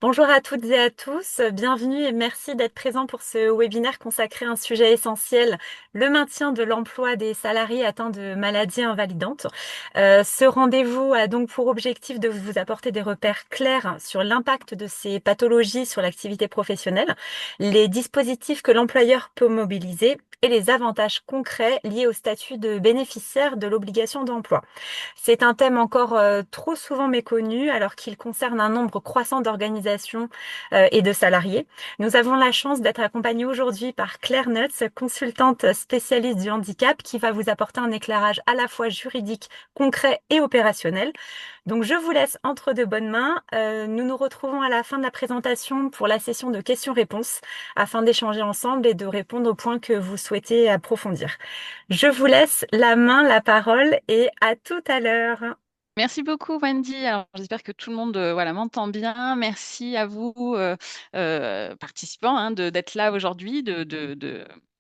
Bonjour à toutes et à tous, bienvenue et merci d'être présents pour ce webinaire consacré à un sujet essentiel, le maintien de l'emploi des salariés atteints de maladies invalidantes. Ce rendez-vous a donc pour objectif de vous apporter des repères clairs sur l'impact de ces pathologies sur l'activité professionnelle, les dispositifs que l'employeur peut mobiliser et les avantages concrets liés au statut de bénéficiaire de l'obligation d'emploi. C'est un thème encore trop souvent méconnu alors qu'il concerne un nombre croissant d'organisations et de salariés. Nous avons la chance d'être accompagnés aujourd'hui par Claire Nutz, consultante spécialiste du handicap, qui va vous apporter un éclairage à la fois juridique, concret et opérationnel. Donc je vous laisse entre de bonnes mains. Nous nous retrouvons à la fin de la présentation pour la session de questions-réponses afin d'échanger ensemble et de répondre aux points que vous souhaitez approfondir. Je vous laisse la main, la parole et à tout à l'heure. Merci beaucoup, Wendy. Alors, j'espère que tout le monde voilà, m'entend bien. Merci à vous, participants, hein, d'être là aujourd'hui,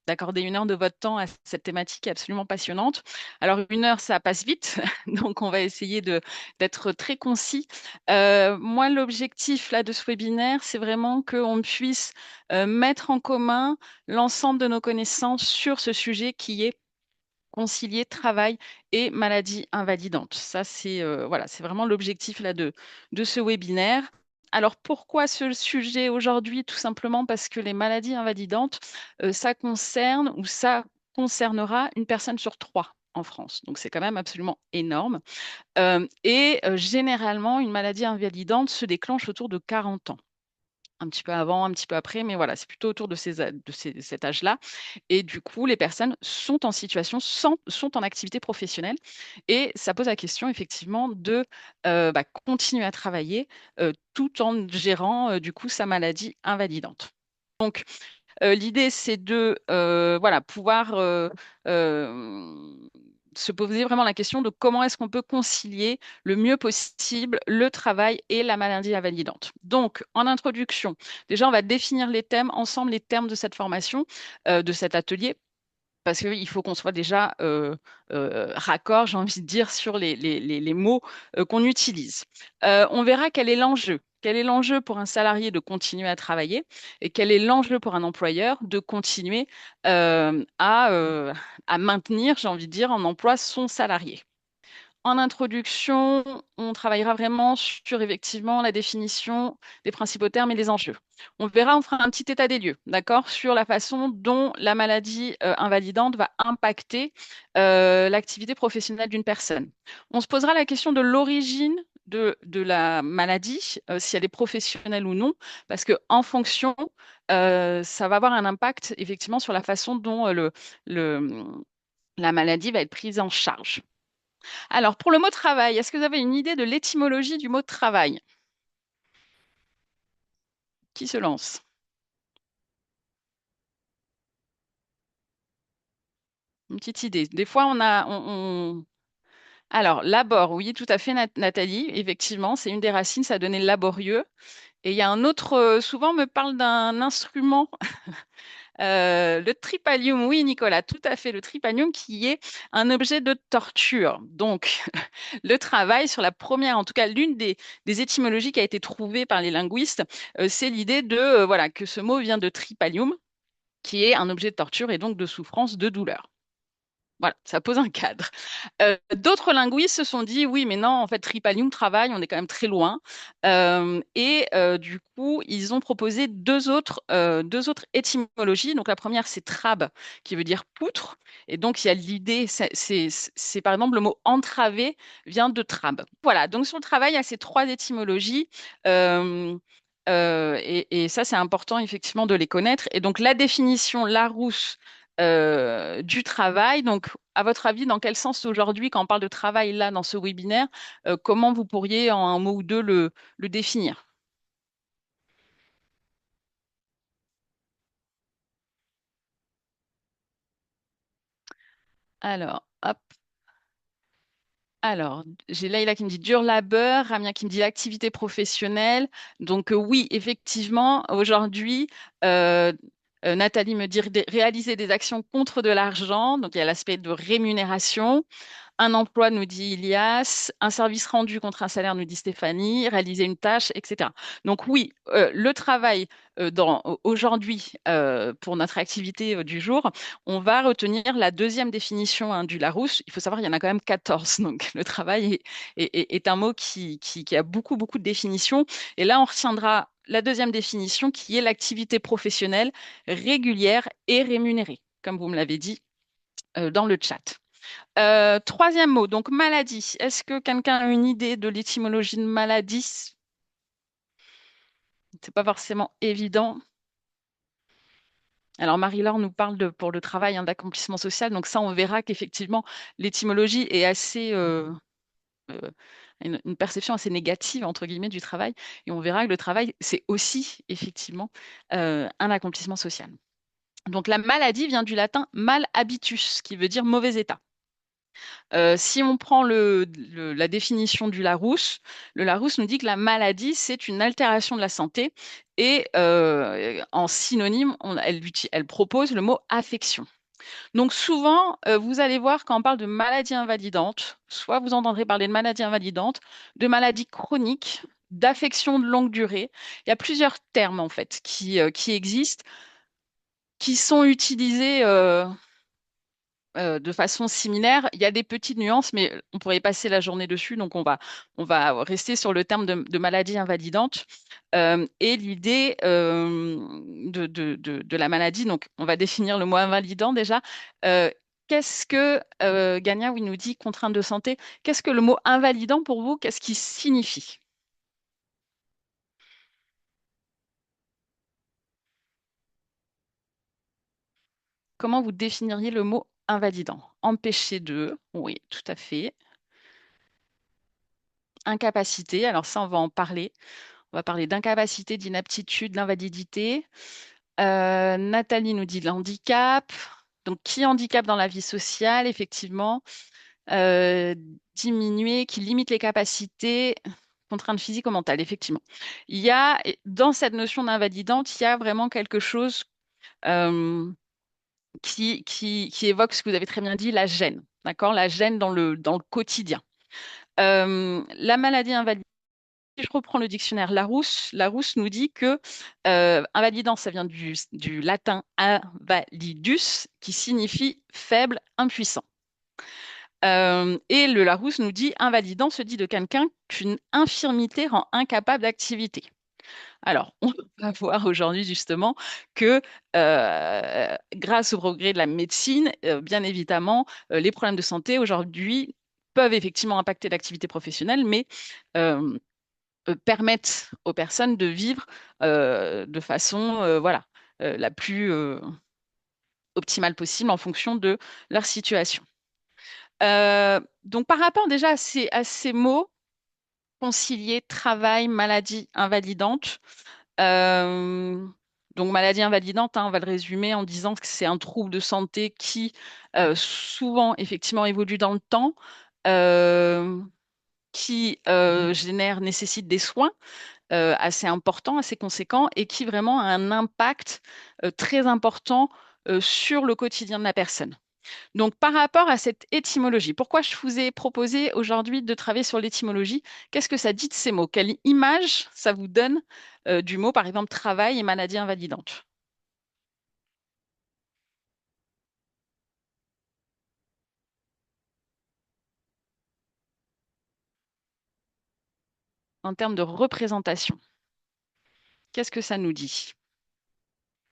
d'accorder 1 heure de votre temps à cette thématique absolument passionnante. Alors, 1 heure, ça passe vite, donc on va essayer d'être très concis. Moi, l'objectif là, de ce webinaire, c'est vraiment qu'on puisse mettre en commun l'ensemble de nos connaissances sur ce sujet qui est concilier travail et maladie invalidante. Ça, c'est voilà, c'est vraiment l'objectif là de ce webinaire. Alors, pourquoi ce sujet aujourd'hui? Tout simplement parce que les maladies invalidantes, ça concerne ou ça concernera une personne sur 3 en France. Donc, c'est quand même absolument énorme. Généralement, une maladie invalidante se déclenche autour de 40 ans. Un petit peu avant, un petit peu après, mais voilà, c'est plutôt autour de cet âge-là. Et du coup, les personnes sont en situation, sont en activité professionnelle. Et ça pose la question, effectivement, de continuer à travailler tout en gérant, du coup, sa maladie invalidante. Donc, l'idée, c'est de voilà, pouvoir se poser vraiment la question de comment est-ce qu'on peut concilier le mieux possible le travail et la maladie invalidante. Donc, en introduction, déjà, on va définir les thèmes ensemble, les termes de cette formation, de cet atelier. Parce qu'il faut qu'on soit déjà raccord, j'ai envie de dire, sur les mots qu'on utilise. On verra quel est l'enjeu. Quel est l'enjeu pour un salarié de continuer à travailler et quel est l'enjeu pour un employeur de continuer à maintenir, j'ai envie de dire, en emploi son salarié. En introduction, on travaillera vraiment sur effectivement la définition des principaux termes et des enjeux. On verra, on fera un petit état des lieux, d'accord, sur la façon dont la maladie invalidante va impacter l'activité professionnelle d'une personne. On se posera la question de l'origine de la maladie, si elle est professionnelle ou non, parce que en fonction, ça va avoir un impact effectivement sur la façon dont le- la maladie va être prise en charge. Alors, pour le mot travail, est-ce que vous avez une idée de l'étymologie du mot travail? Qui se lance? Une petite idée. Des fois, on a... Alors, labor, oui, tout à fait, Nathalie. Effectivement, c'est une des racines, ça donnait laborieux. Et il y a un autre, souvent on me parle d'un instrument, le tripalium, oui, Nicolas, tout à fait, le tripalium qui est un objet de torture. Donc, le travail sur la première, en tout cas l'une des étymologies qui a été trouvée par les linguistes, c'est l'idée de voilà que ce mot vient de tripalium, qui est un objet de torture et donc de souffrance, de douleur. Voilà, ça pose un cadre. D'autres linguistes se sont dit, oui, mais non, en fait, tripalium, travail, on est quand même très loin. Du coup, ils ont proposé deux autres étymologies. Donc, la première, c'est trab, qui veut dire poutre. Et donc, il y a l'idée, c'est par exemple le mot entraver vient de trab. Voilà, donc sur le travail, il y a ces 3 étymologies. Euh, et ça, c'est important effectivement de les connaître. Et donc, la définition Larousse du travail. Donc, à votre avis, dans quel sens aujourd'hui, quand on parle de travail là dans ce webinaire, comment vous pourriez en un mot ou deux le définir? Alors, hop. Alors, j'ai Leïla qui me dit dur labeur, Ramia qui me dit activité professionnelle. Donc, oui, effectivement, aujourd'hui, euh, Nathalie me dit réaliser des actions contre de l'argent. Donc, il y a l'aspect de rémunération. Un emploi, nous dit Ilias, un service rendu contre un salaire, nous dit Stéphanie, réaliser une tâche, etc. Donc oui, le travail aujourd'hui, pour notre activité du jour, on va retenir la deuxième définition hein, du Larousse. Il faut savoir, il y en a quand même 14. Donc le travail est un mot qui a beaucoup, beaucoup de définitions. Et là, on retiendra la deuxième définition qui est l'activité professionnelle régulière et rémunérée, comme vous me l'avez dit dans le chat. Troisième mot, donc maladie. Est-ce que quelqu'un a une idée de l'étymologie de maladie? C'est pas forcément évident. Alors Marie-Laure nous parle pour le travail hein, d'accomplissement social. Donc ça, on verra qu'effectivement, l'étymologie est assez euh, une perception assez négative entre guillemets du travail. Et on verra que le travail, c'est aussi effectivement un accomplissement social. Donc la maladie vient du latin mal habitus, qui veut dire mauvais état. Si on prend la définition du Larousse, le Larousse nous dit que la maladie, c'est une altération de la santé et en synonyme, elle propose le mot affection. Donc souvent, vous allez voir quand on parle de maladie invalidante, soit vous entendrez parler de maladie invalidante, de maladie chronique, d'affection de longue durée. Il y a plusieurs termes en fait qui existent, qui sont utilisés de façon similaire. Il y a des petites nuances, mais on pourrait y passer la journée dessus. Donc, on va rester sur le terme de maladie invalidante. Et l'idée de la maladie, donc on va définir le mot invalidant déjà. Euh, Qu'est-ce que, Gania, oui, nous dit contrainte de santé, qu'est-ce que le mot invalidant pour vous, qu'est-ce qu'il signifie? Comment vous définiriez le mot invalidant? Empêcher de, oui, tout à fait. Incapacité, alors ça, on va en parler. On va parler d'incapacité, d'inaptitude, d'invalidité. Nathalie nous dit de l'handicap. Donc, qui handicap dans la vie sociale, effectivement. Euh, Diminuer, qui limite les capacités, contraintes physiques ou mentales, effectivement. Il y a, dans cette notion d'invalidante, il y a vraiment quelque chose euh, qui évoque ce que vous avez très bien dit, la gêne. D'accord? La gêne dans le quotidien. La maladie invalidante. Si je reprends le dictionnaire Larousse nous dit que invalidant, ça vient du latin invalidus, qui signifie faible, impuissant. Et le Larousse nous dit invalidant se dit de quelqu'un qu'une infirmité rend incapable d'activité. Alors, on va voir aujourd'hui justement que grâce au progrès de la médecine, bien évidemment, les problèmes de santé aujourd'hui peuvent effectivement impacter l'activité professionnelle, mais euh, permettent aux personnes de vivre de façon voilà, la plus optimale possible en fonction de leur situation. Donc, par rapport déjà à ces mots, concilier travail, maladie invalidante, euh, donc maladie invalidante, hein, on va le résumer en disant que c'est un trouble de santé qui souvent effectivement évolue dans le temps, euh, qui nécessite des soins assez important, assez conséquent et qui vraiment a un impact très important sur le quotidien de la personne. Donc, par rapport à cette étymologie, pourquoi je vous ai proposé aujourd'hui de travailler sur l'étymologie? Qu'est-ce que ça dit de ces mots? Quelle image ça vous donne du mot, par exemple, travail et maladie invalidante? En termes de représentation, qu'est-ce que ça nous dit?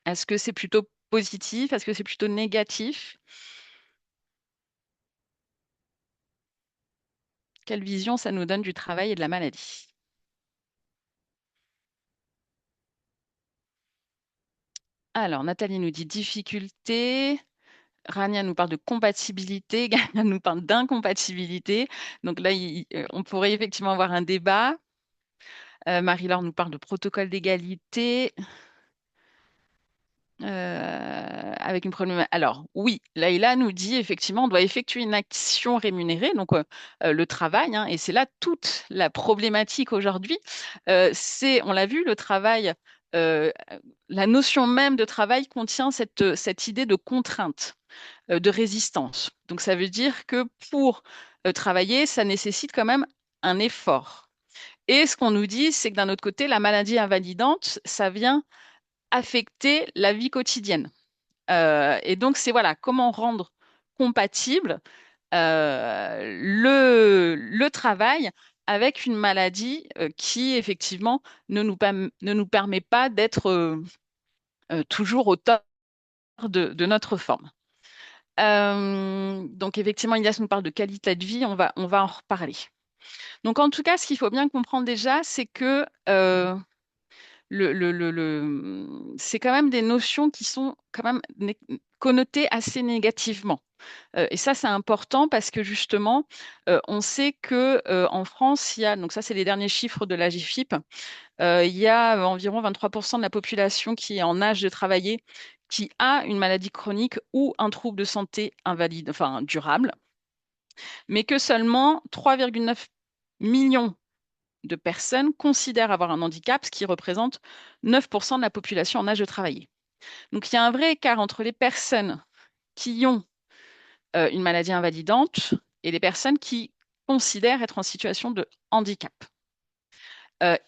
Est-ce que c'est plutôt positif? Est-ce que c'est plutôt négatif? Quelle vision ça nous donne du travail et de la maladie? Alors, Nathalie nous dit difficulté. Rania nous parle de compatibilité, Gaïa nous parle d'incompatibilité. Donc là, on pourrait effectivement avoir un débat. Marie-Laure nous parle de protocole d'égalité. Avec une problématique. Alors, oui, Laïla nous dit effectivement, on doit effectuer une action rémunérée, donc le travail, hein, et c'est là toute la problématique aujourd'hui. On l'a vu, le travail, euh, la notion même de travail contient cette idée de contrainte, de résistance. Donc, ça veut dire que pour travailler, ça nécessite quand même un effort. Et ce qu'on nous dit, c'est que d'un autre côté, la maladie invalidante, ça vient affecter la vie quotidienne. Et donc, c'est voilà, comment rendre compatible le travail avec une maladie qui, effectivement, ne nous permet pas d'être toujours au top de notre forme. Donc, effectivement, Ilias nous parle de qualité de vie, on va en reparler. Donc, en tout cas, ce qu'il faut bien comprendre déjà, c'est que c'est quand même des notions qui sont quand même connotées assez négativement. Et ça, c'est important parce que justement, on sait que en France, il y a, donc ça, c'est les derniers chiffres de la GFIP, il y a environ 23% de la population qui est en âge de travailler, qui a une maladie chronique ou un trouble de santé invalide, enfin durable, mais que seulement 3,9 millions de personnes considèrent avoir un handicap, ce qui représente 9% de la population en âge de travailler. Donc il y a un vrai écart entre les personnes qui ont une maladie invalidante et les personnes qui considèrent être en situation de handicap.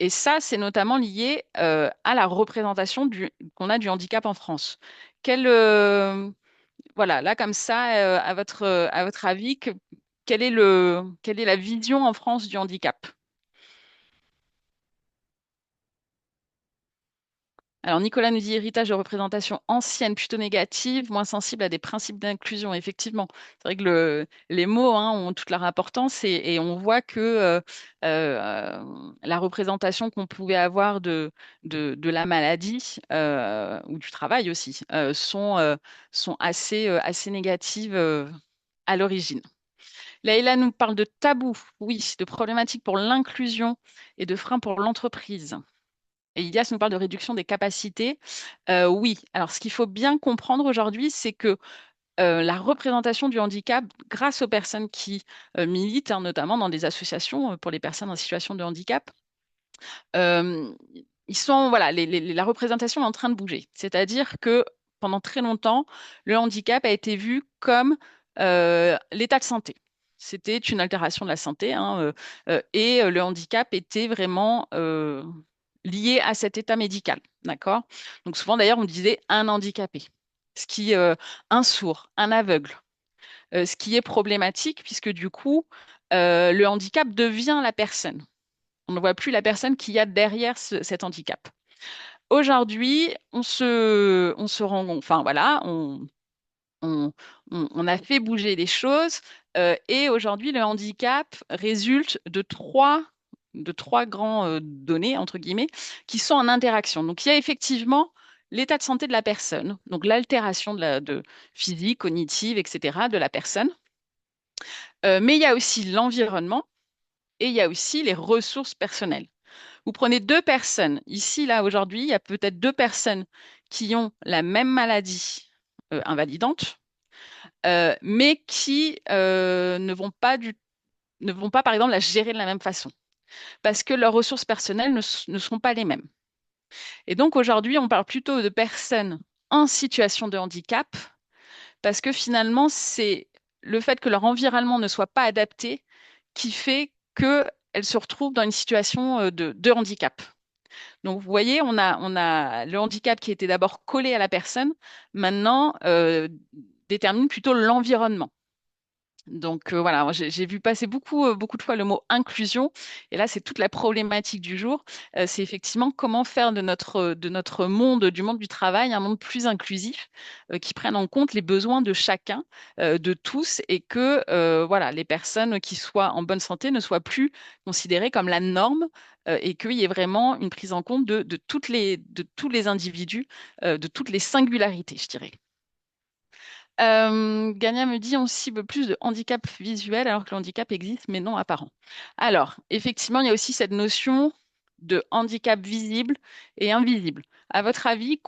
Et ça, c'est notamment lié à la représentation qu'on a du handicap en France. Quel, voilà, là, comme ça, à votre avis, quelle est la vision en France du handicap? Alors, Nicolas nous dit héritage de représentation ancienne, plutôt négative, moins sensible à des principes d'inclusion. Effectivement, c'est vrai que les mots hein, ont toute leur importance et on voit que la représentation qu'on pouvait avoir de la maladie ou du travail aussi sont assez, assez négatives à l'origine. Leïla nous parle de tabou, oui, de problématiques pour l'inclusion et de freins pour l'entreprise. Et Ilias nous parle de réduction des capacités. Oui, alors ce qu'il faut bien comprendre aujourd'hui, c'est que la représentation du handicap, grâce aux personnes qui militent, hein, notamment dans des associations pour les personnes en situation de handicap, euh, ils sont, voilà, la représentation est en train de bouger. C'est-à-dire que pendant très longtemps, le handicap a été vu comme l'état de santé. C'était une altération de la santé, hein, et le handicap était vraiment lié à cet état médical, d'accord? Donc souvent d'ailleurs on disait un handicapé, ce qui un sourd, un aveugle, ce qui est problématique puisque du coup le handicap devient la personne. On ne voit plus la personne qu'il y a derrière cet handicap. Aujourd'hui, on se rend, enfin voilà, on, on a fait bouger les choses et aujourd'hui, le handicap résulte de trois grands données, entre guillemets, qui sont en interaction. Donc, il y a effectivement l'état de santé de la personne, donc l'altération de physique, cognitive, etc., de la personne. Mais il y a aussi l'environnement et il y a aussi les ressources personnelles. Vous prenez deux personnes, ici, là, aujourd'hui, il y a peut-être deux personnes qui ont la même maladie invalidante, mais qui ne vont pas, par exemple, la gérer de la même façon, parce que leurs ressources personnelles ne sont pas les mêmes. Et donc, aujourd'hui, on parle plutôt de personnes en situation de handicap, parce que finalement, c'est le fait que leur environnement ne soit pas adapté qui fait qu'elles se retrouvent dans une situation de handicap. Donc, vous voyez, on a le handicap qui était d'abord collé à la personne, maintenant détermine plutôt l'environnement. Donc voilà, moi, j'ai vu passer beaucoup de fois le mot inclusion, et là c'est toute la problématique du jour. C'est effectivement comment faire de notre monde, du monde du travail, un monde plus inclusif, qui prenne en compte les besoins de chacun, de tous, et que voilà, les personnes qui soient en bonne santé ne soient plus considérées comme la norme, et qu'il y ait vraiment une prise en compte de tous les individus, de toutes les singularités, je dirais. Gania me dit on cible plus de handicap visuel alors que le handicap existe mais non apparent. Alors, effectivement, il y a aussi cette notion de handicap visible et invisible. À votre avis,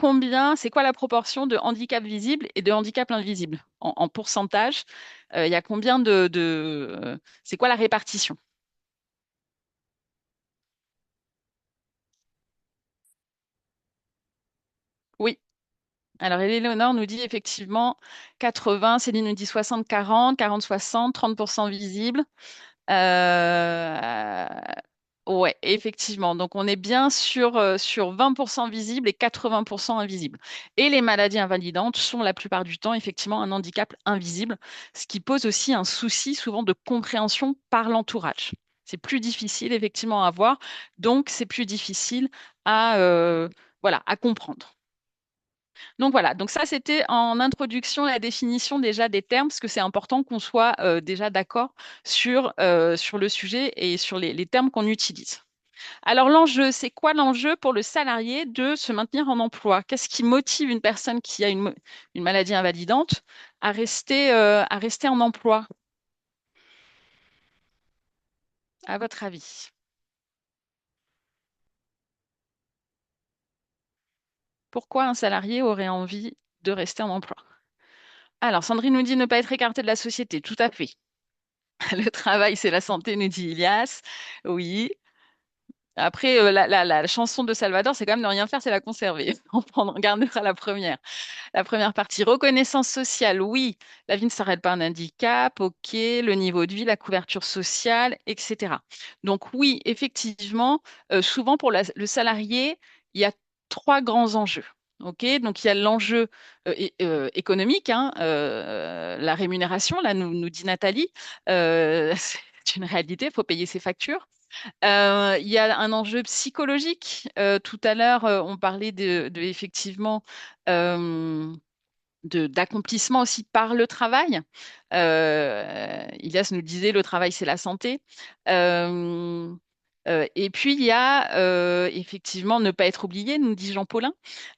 c'est quoi la proportion de handicap visible et de handicap invisible en pourcentage? Il y a combien c'est quoi la répartition? Oui, Alors, Éléonore nous dit effectivement 80, Céline nous dit 60-40, 40-60, 30% visible. Euh, ouais, effectivement. Donc, on est bien sur 20% visible et 80% invisible. Et les maladies invalidantes sont la plupart du temps effectivement un handicap invisible, ce qui pose aussi un souci souvent de compréhension par l'entourage. C'est plus difficile effectivement à voir, donc c'est plus difficile voilà, à comprendre. Donc voilà, donc ça c'était en introduction la définition déjà des termes, parce que c'est important qu'on soit déjà d'accord sur le sujet et sur les termes qu'on utilise. Alors l'enjeu, c'est quoi l'enjeu pour le salarié de se maintenir en emploi? Qu'est-ce qui motive une personne qui a une maladie invalidante à rester en emploi, à votre avis? Pourquoi un salarié aurait envie de rester en emploi? Alors Sandrine nous dit ne pas être écarté de la société, tout à fait. Le travail, c'est la santé, nous dit Ilias. Oui. Après, la chanson de Salvador, c'est quand même ne rien faire, c'est la conserver. On gardera la première partie. Reconnaissance sociale, oui. La vie ne s'arrête pas à un handicap, ok. Le niveau de vie, la couverture sociale, etc. Donc oui, effectivement, souvent pour le salarié, il y a trois grands enjeux. Ok, donc il y a l'enjeu économique, hein, la rémunération, là nous dit Nathalie, c'est une réalité, il faut payer ses factures. Il y a un enjeu psychologique. Tout à l'heure, on parlait effectivement euh, d'accomplissement aussi par le travail. Ilias nous disait, le travail, c'est la santé. Euh, et puis, il y a effectivement ne pas être oublié, nous dit Jean Paulin.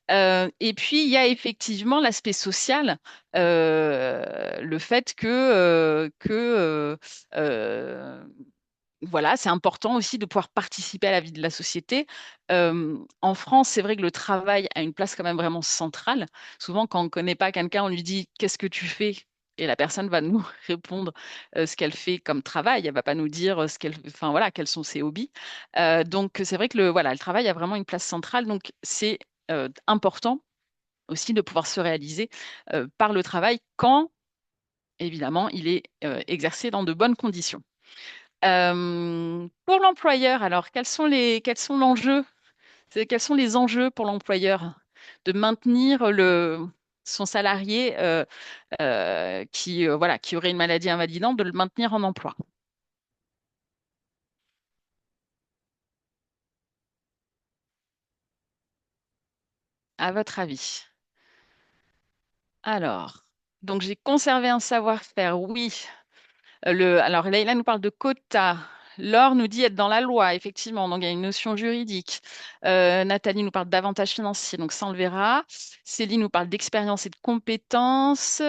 Et puis, il y a effectivement l'aspect social, le fait euh, voilà, c'est important aussi de pouvoir participer à la vie de la société. En France, c'est vrai que le travail a une place quand même vraiment centrale. Souvent, quand on ne connaît pas quelqu'un, on lui dit «Qu'est-ce que tu fais?» Et la personne va nous répondre ce qu'elle fait comme travail. Elle va pas nous dire enfin voilà, quels sont ses hobbies. Donc, c'est vrai que voilà, le travail a vraiment une place centrale. Donc, c'est important aussi de pouvoir se réaliser par le travail quand, évidemment, il est exercé dans de bonnes conditions. Pour l'employeur, alors, quels sont l'enjeu? Quels sont les enjeux pour l'employeur de maintenir son salarié voilà, qui aurait une maladie invalidante, de le maintenir en emploi, à votre avis? Alors, donc j'ai conservé un savoir-faire, oui. Alors, Leïla nous parle de quota. Laure nous dit être dans la loi, effectivement, donc il y a une notion juridique. Nathalie nous parle d'avantages financiers, donc ça on le verra. Céline nous parle d'expérience et de compétences.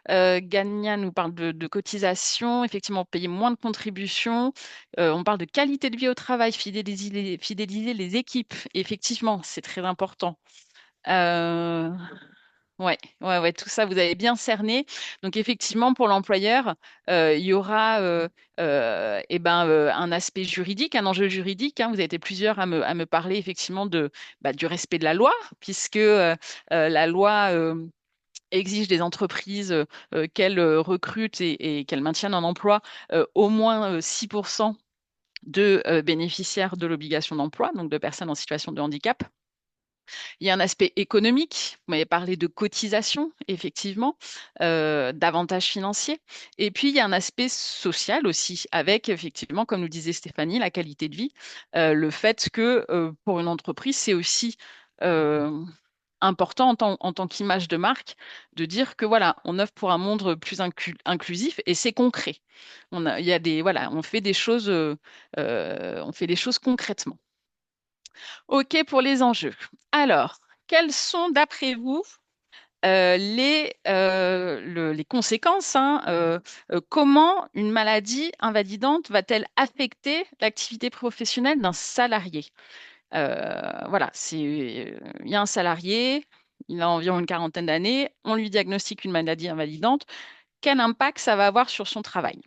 Gania nous parle de cotisation, effectivement, payer moins de contributions. On parle de qualité de vie au travail, fidéliser les équipes. Effectivement, c'est très important. Euh, Ouais, ouais, ouais, tout ça, vous avez bien cerné. Donc, effectivement, pour l'employeur, il y aura un aspect juridique, un enjeu juridique, hein. Vous avez été plusieurs à me parler, effectivement, du respect de la loi, puisque la loi exige des entreprises qu'elles recrutent et qu'elles maintiennent en emploi au moins 6% de bénéficiaires de l'obligation d'emploi, donc de personnes en situation de handicap. Il y a un aspect économique. Vous m'avez parlé de cotisation, effectivement, d'avantages financiers. Et puis, il y a un aspect social aussi, avec, effectivement, comme nous disait Stéphanie, la qualité de vie. Le fait que pour une entreprise, c'est aussi euh, important en tant qu'image de marque de dire que voilà, on œuvre pour un monde plus inclusif et c'est concret. Il y a voilà, on fait des choses concrètement. OK pour les enjeux. Alors, quelles sont, d'après vous, les conséquences, hein, comment une maladie invalidante va-t-elle affecter l'activité professionnelle d'un salarié? Voilà, il y a un salarié, il a environ une quarantaine d'années, on lui diagnostique une maladie invalidante. Quel impact ça va avoir sur son travail?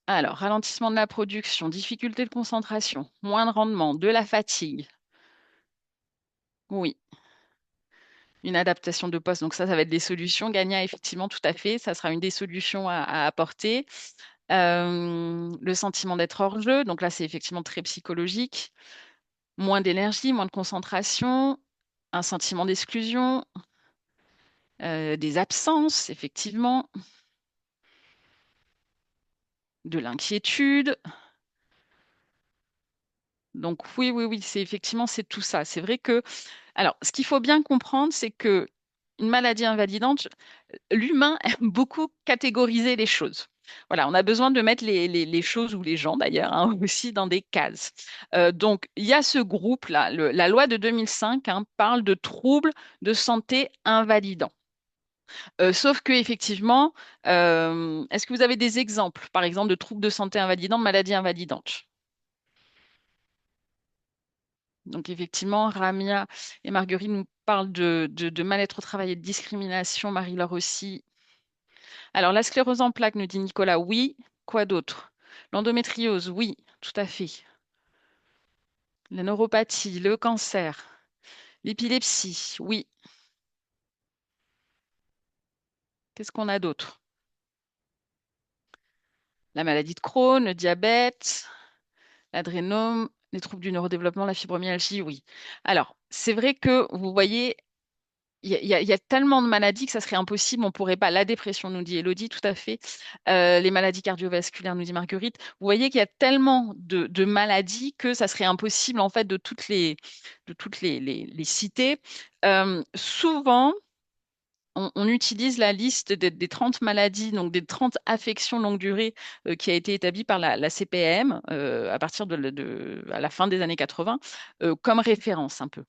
Alors, ralentissement de la production, difficulté de concentration, moins de rendement, de la fatigue. Oui, une adaptation de poste. Donc ça va être des solutions. Gagna, effectivement, tout à fait. Ça sera une des solutions à apporter. Le sentiment d'être hors jeu. Donc là, c'est effectivement très psychologique. Moins d'énergie, moins de concentration, un sentiment d'exclusion, des absences, effectivement, de l'inquiétude. Donc oui, oui, oui, c'est effectivement, c'est tout ça. C'est vrai que, alors, ce qu'il faut bien comprendre, c'est que une maladie invalidante, l'humain aime beaucoup catégoriser les choses. Voilà, on a besoin de mettre les choses ou les gens d'ailleurs hein, aussi dans des cases. Donc, il y a ce groupe-là. La loi de 2005 hein, parle de troubles de santé invalidants. Sauf que effectivement, est-ce que vous avez des exemples, par exemple, de troubles de santé invalidants, de maladies invalidantes? Donc effectivement, Ramia et Marguerite nous parlent de mal-être au travail et de discrimination, Marie-Laure aussi. Alors la sclérose en plaques, nous dit Nicolas, oui. Quoi d'autre? L'endométriose, oui, tout à fait. La neuropathie, le cancer, l'épilepsie, oui. Qu'est-ce qu'on a d'autre? La maladie de Crohn, le diabète, l'adrénome, les troubles du neurodéveloppement, la fibromyalgie, oui. Alors, c'est vrai que vous voyez, il y a tellement de maladies que ça serait impossible. On pourrait pas. La dépression, nous dit Elodie, tout à fait. Les maladies cardiovasculaires, nous dit Marguerite. Vous voyez qu'il y a tellement de maladies que ça serait impossible, en fait, de toutes les citer. Souvent, on utilise la liste des 30 maladies, donc des 30 affections longue durée qui a été établie par la CPM à partir à la fin des années 80 comme référence un peu.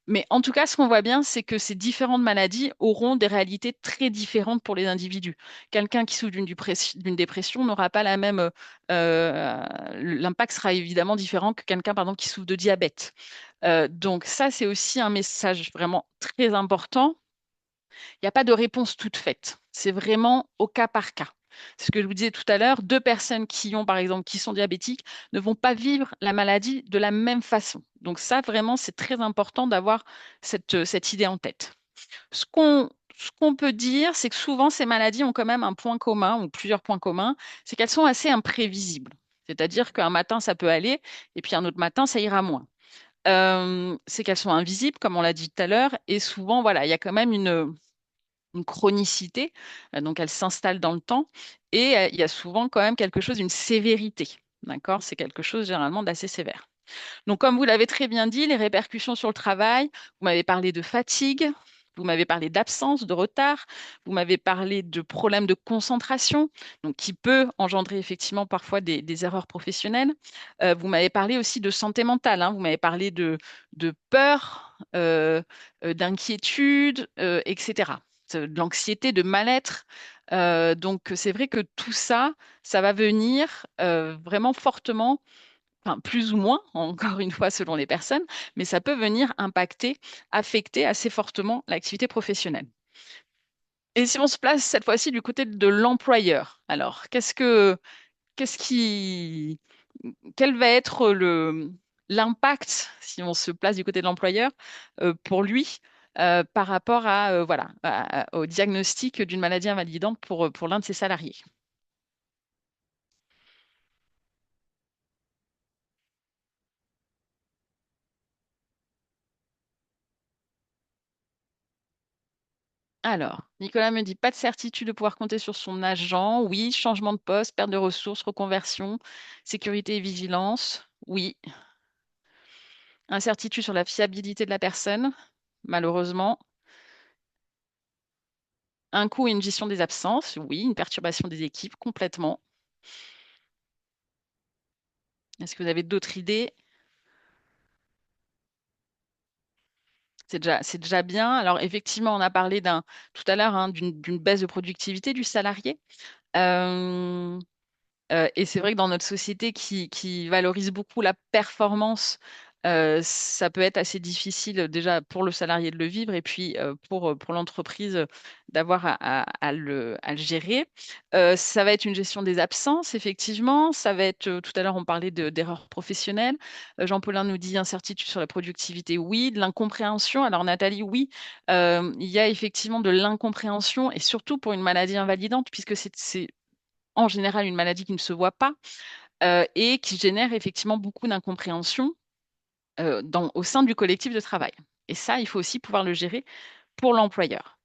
Mais en tout cas, ce qu'on voit bien, c'est que ces différentes maladies auront des réalités très différentes pour les individus. Quelqu'un qui souffre d'une dépression n'aura pas la même... l'impact sera évidemment différent que quelqu'un, par exemple, qui souffre de diabète. Donc ça, c'est aussi un message vraiment très important. Il n'y a pas de réponse toute faite. C'est vraiment au cas par cas. C'est ce que je vous disais tout à l'heure, deux personnes qui ont, par exemple, qui sont diabétiques ne vont pas vivre la maladie de la même façon. Donc ça, vraiment, c'est très important d'avoir cette idée en tête. Ce qu'on peut dire, c'est que souvent, ces maladies ont quand même un point commun, ou plusieurs points communs, c'est qu'elles sont assez imprévisibles. C'est-à-dire qu'un matin, ça peut aller, et puis un autre matin, ça ira moins. C'est qu'elles sont invisibles, comme on l'a dit tout à l'heure, et souvent, voilà, il y a quand même une chronicité, donc elle s'installe dans le temps, et il y a souvent quand même quelque chose, une sévérité. D'accord? C'est quelque chose généralement d'assez sévère. Donc, comme vous l'avez très bien dit, les répercussions sur le travail, vous m'avez parlé de fatigue, vous m'avez parlé d'absence, de retard, vous m'avez parlé de problèmes de concentration, donc qui peut engendrer effectivement parfois des erreurs professionnelles. Vous m'avez parlé aussi de santé mentale, hein, vous m'avez parlé de peur, d'inquiétude, etc. De l'anxiété, de mal-être. Donc, c'est vrai que tout ça, ça va venir vraiment fortement enfin, plus ou moins, encore une fois selon les personnes, mais ça peut venir impacter, affecter assez fortement l'activité professionnelle. Et si on se place cette fois-ci du côté de l'employeur, alors qu'est-ce qui, quel va être l'impact, si on se place du côté de l'employeur, pour lui, par rapport voilà, au diagnostic d'une maladie invalidante pour l'un de ses salariés? Alors, Nicolas me dit pas de certitude de pouvoir compter sur son agent. Oui, changement de poste, perte de ressources, reconversion, sécurité et vigilance. Oui, incertitude sur la fiabilité de la personne, malheureusement. Un coût et une gestion des absences. Oui, une perturbation des équipes, complètement. Est-ce que vous avez d'autres idées? C'est déjà bien. Alors, effectivement, on a parlé tout à l'heure d'une baisse de productivité du salarié. Euh, et c'est vrai que dans notre société qui valorise beaucoup la performance Ça peut être assez difficile déjà pour le salarié de le vivre et puis pour l'entreprise d'avoir à le gérer. Ça va être une gestion des absences, effectivement. Ça va être, tout à l'heure, on parlait d'erreurs professionnelles. Jean-Paulin nous dit incertitude sur la productivité, oui. De l'incompréhension. Alors, Nathalie, oui, il y a effectivement de l'incompréhension et surtout pour une maladie invalidante, puisque c'est en général une maladie qui ne se voit pas et qui génère effectivement beaucoup d'incompréhension au sein du collectif de travail. Et ça, il faut aussi pouvoir le gérer pour l'employeur.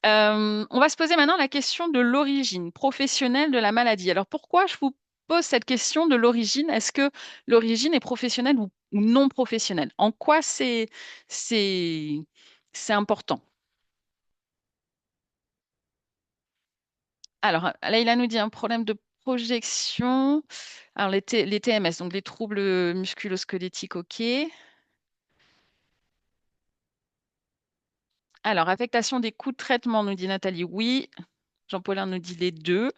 On va se poser maintenant la question de l'origine professionnelle de la maladie. Alors pourquoi je vous pose cette question de l'origine? Est-ce que l'origine est professionnelle ou non professionnelle? En quoi c'est, c'est important? Alors, Leïla nous dit un problème de projection. Alors, les TMS, donc les troubles musculo-squelettiques, OK. Alors, affectation des coûts de traitement, nous dit Nathalie, oui. Jean-Paulin nous dit les deux.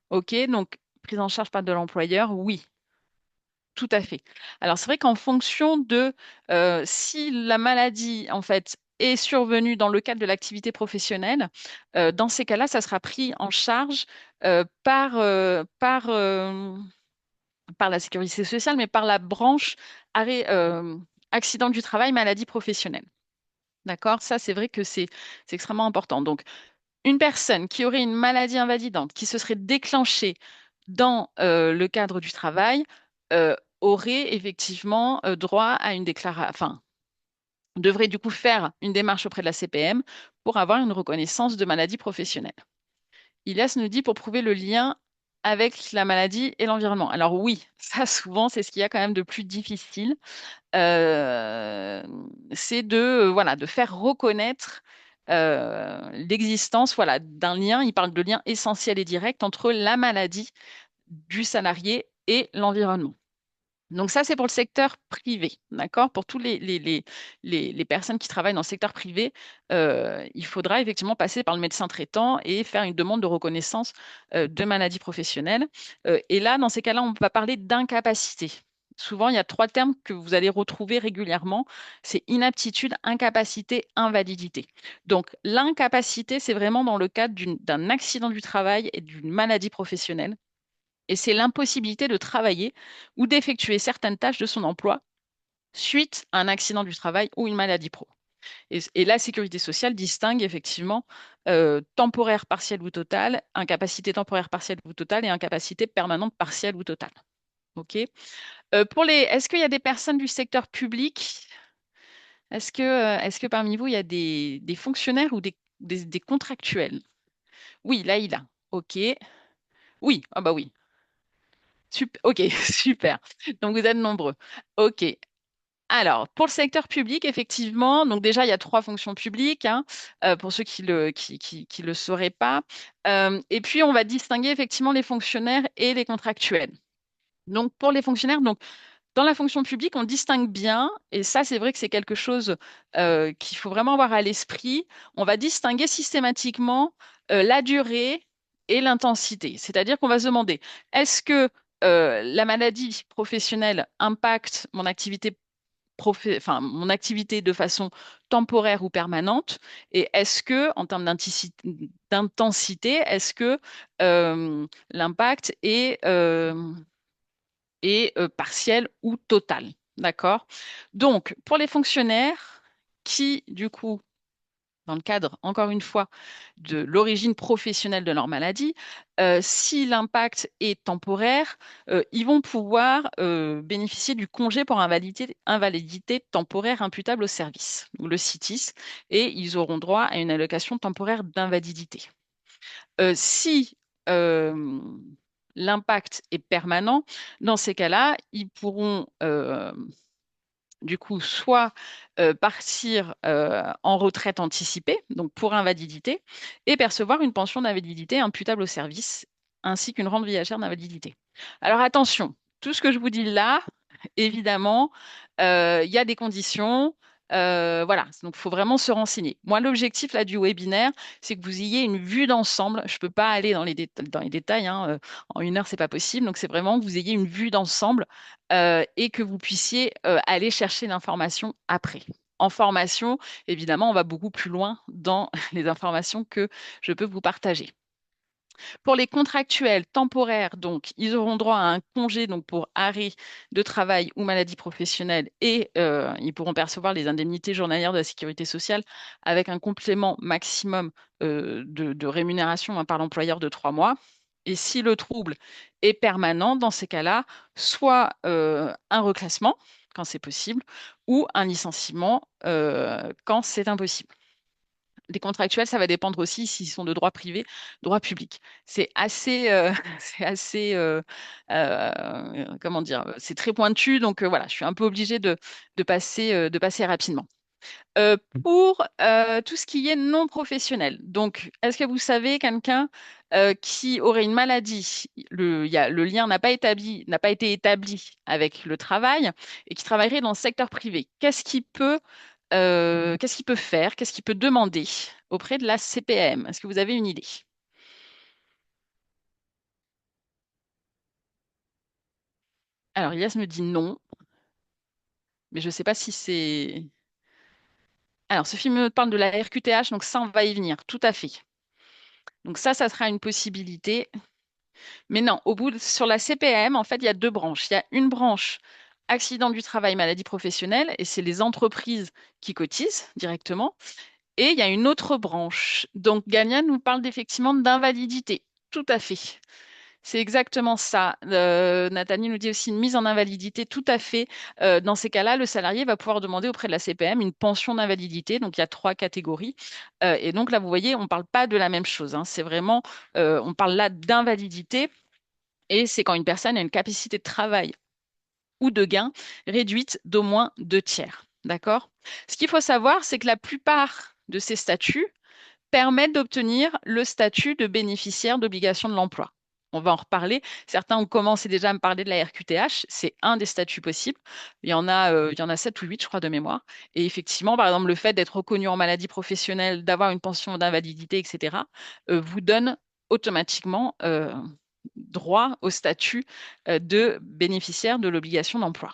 OK, donc prise en charge par de l'employeur, oui, tout à fait. Alors, c'est vrai qu'en fonction de si la maladie, en fait, est survenue dans le cadre de l'activité professionnelle, dans ces cas-là, ça sera pris en charge par la sécurité sociale, mais par la branche accident du travail, maladie professionnelle. D'accord? Ça, c'est vrai que c'est extrêmement important. Donc, une personne qui aurait une maladie invalidante, qui se serait déclenchée dans le cadre du travail, aurait effectivement droit à une déclaration, enfin, devrait du coup faire une démarche auprès de la CPM pour avoir une reconnaissance de maladie professionnelle. Ilias nous dit pour prouver le lien avec la maladie et l'environnement. Alors oui, ça souvent, c'est ce qu'il y a quand même de plus difficile, euh, c'est voilà, de faire reconnaître l'existence voilà, d'un lien. Il parle de lien essentiel et direct entre la maladie du salarié et l'environnement. Donc ça, c'est pour le secteur privé, d'accord? Pour tous les personnes qui travaillent dans le secteur privé, il faudra effectivement passer par le médecin traitant et faire une demande de reconnaissance de maladie professionnelle. Et là, dans ces cas-là, on va parler d'incapacité. Souvent, il y a trois termes que vous allez retrouver régulièrement. C'est inaptitude, incapacité, invalidité. Donc, l'incapacité, c'est vraiment dans le cadre d'un accident du travail et d'une maladie professionnelle et c'est l'impossibilité de travailler ou d'effectuer certaines tâches de son emploi suite à un accident du travail ou une maladie pro. Et la sécurité sociale distingue effectivement temporaire partielle ou totale, incapacité temporaire partielle ou totale et incapacité permanente partielle ou totale. OK? Est-ce qu'il y a des personnes du secteur public? Est-ce que parmi vous, il y a des fonctionnaires ou des contractuels? Oui, là, il a. OK. Oui, ah bah oui. Ok, super. Donc vous êtes nombreux. Ok. Alors, pour le secteur public, effectivement, donc déjà, il y a trois fonctions publiques, hein, pour ceux qui le sauraient pas. Et puis, on va distinguer effectivement les fonctionnaires et les contractuels. Donc, pour les fonctionnaires, donc, dans la fonction publique, on distingue bien, et ça, c'est vrai que c'est quelque chose qu'il faut vraiment avoir à l'esprit. On va distinguer systématiquement la durée et l'intensité. C'est-à-dire qu'on va se demander, est-ce que la maladie professionnelle impacte enfin, mon activité de façon temporaire ou permanente? Et est-ce que, en termes d'intensité, est-ce que l'impact est partiel ou total. D'accord? Donc, pour les fonctionnaires qui, du coup, dans le cadre, encore une fois, de l'origine professionnelle de leur maladie, si l'impact est temporaire, ils vont pouvoir bénéficier du congé pour invalidité temporaire imputable au service, ou le CITIS, et ils auront droit à une allocation temporaire d'invalidité. Si l'impact est permanent, dans ces cas-là, ils pourront du coup soit partir en retraite anticipée, donc pour invalidité, et percevoir une pension d'invalidité imputable au service, ainsi qu'une rente viagère d'invalidité. Alors attention, tout ce que je vous dis là, évidemment, il y a des conditions. Voilà, donc il faut vraiment se renseigner. Moi, l'objectif là du webinaire, c'est que vous ayez une vue d'ensemble. Je ne peux pas aller dans les détails, hein, en 1 heure, c'est pas possible. Donc, c'est vraiment que vous ayez une vue d'ensemble et que vous puissiez aller chercher l'information après. En formation, évidemment, on va beaucoup plus loin dans les informations que je peux vous partager. Pour les contractuels temporaires, donc, ils auront droit à un congé donc, pour arrêt de travail ou maladie professionnelle et ils pourront percevoir les indemnités journalières de la sécurité sociale avec un complément maximum de rémunération, hein, par l'employeur de 3 mois. Et si le trouble est permanent, dans ces cas-là, soit un reclassement, quand c'est possible, ou un licenciement quand c'est impossible. Les contractuels, ça va dépendre aussi s'ils sont de droit privé, droit public. C'est assez, c'est assez, comment dire, c'est très pointu, donc voilà, je suis un peu obligée de passer rapidement. Pour tout ce qui est non professionnel, donc est-ce que vous savez quelqu'un qui aurait une maladie, le lien n'a pas été établi avec le travail et qui travaillerait dans le secteur privé? Qu'est-ce qu'il peut faire? Qu'est-ce qu'il peut demander auprès de la CPM? Est-ce que vous avez une idée? Alors, Elias me dit non, mais je ne sais pas si c'est... Alors, ce film me parle de la RQTH, donc ça, on va y venir, tout à fait. Donc ça sera une possibilité. Mais non, sur la CPM, en fait, il y a deux branches. Il y a une branche accident du travail, maladie professionnelle, et c'est les entreprises qui cotisent directement. Et il y a une autre branche. Donc, Gagnan nous parle effectivement d'invalidité. Tout à fait. C'est exactement ça. Nathalie nous dit aussi une mise en invalidité. Tout à fait. Dans ces cas-là, le salarié va pouvoir demander auprès de la CPM une pension d'invalidité. Donc, il y a 3 catégories. Et donc, là, vous voyez, on ne parle pas de la même chose, hein. C'est vraiment, on parle là d'invalidité. Et c'est quand une personne a une capacité de travail ou de gain réduite d'au moins 2 tiers. D'accord? Ce qu'il faut savoir, c'est que la plupart de ces statuts permettent d'obtenir le statut de bénéficiaire d'obligation de l'emploi. On va en reparler. Certains ont commencé déjà à me parler de la RQTH. C'est un des statuts possibles. Il y en a 7 ou 8, je crois, de mémoire. Et effectivement, par exemple, le fait d'être reconnu en maladie professionnelle, d'avoir une pension d'invalidité, etc., vous donne automatiquement droit au statut de bénéficiaire de l'obligation d'emploi.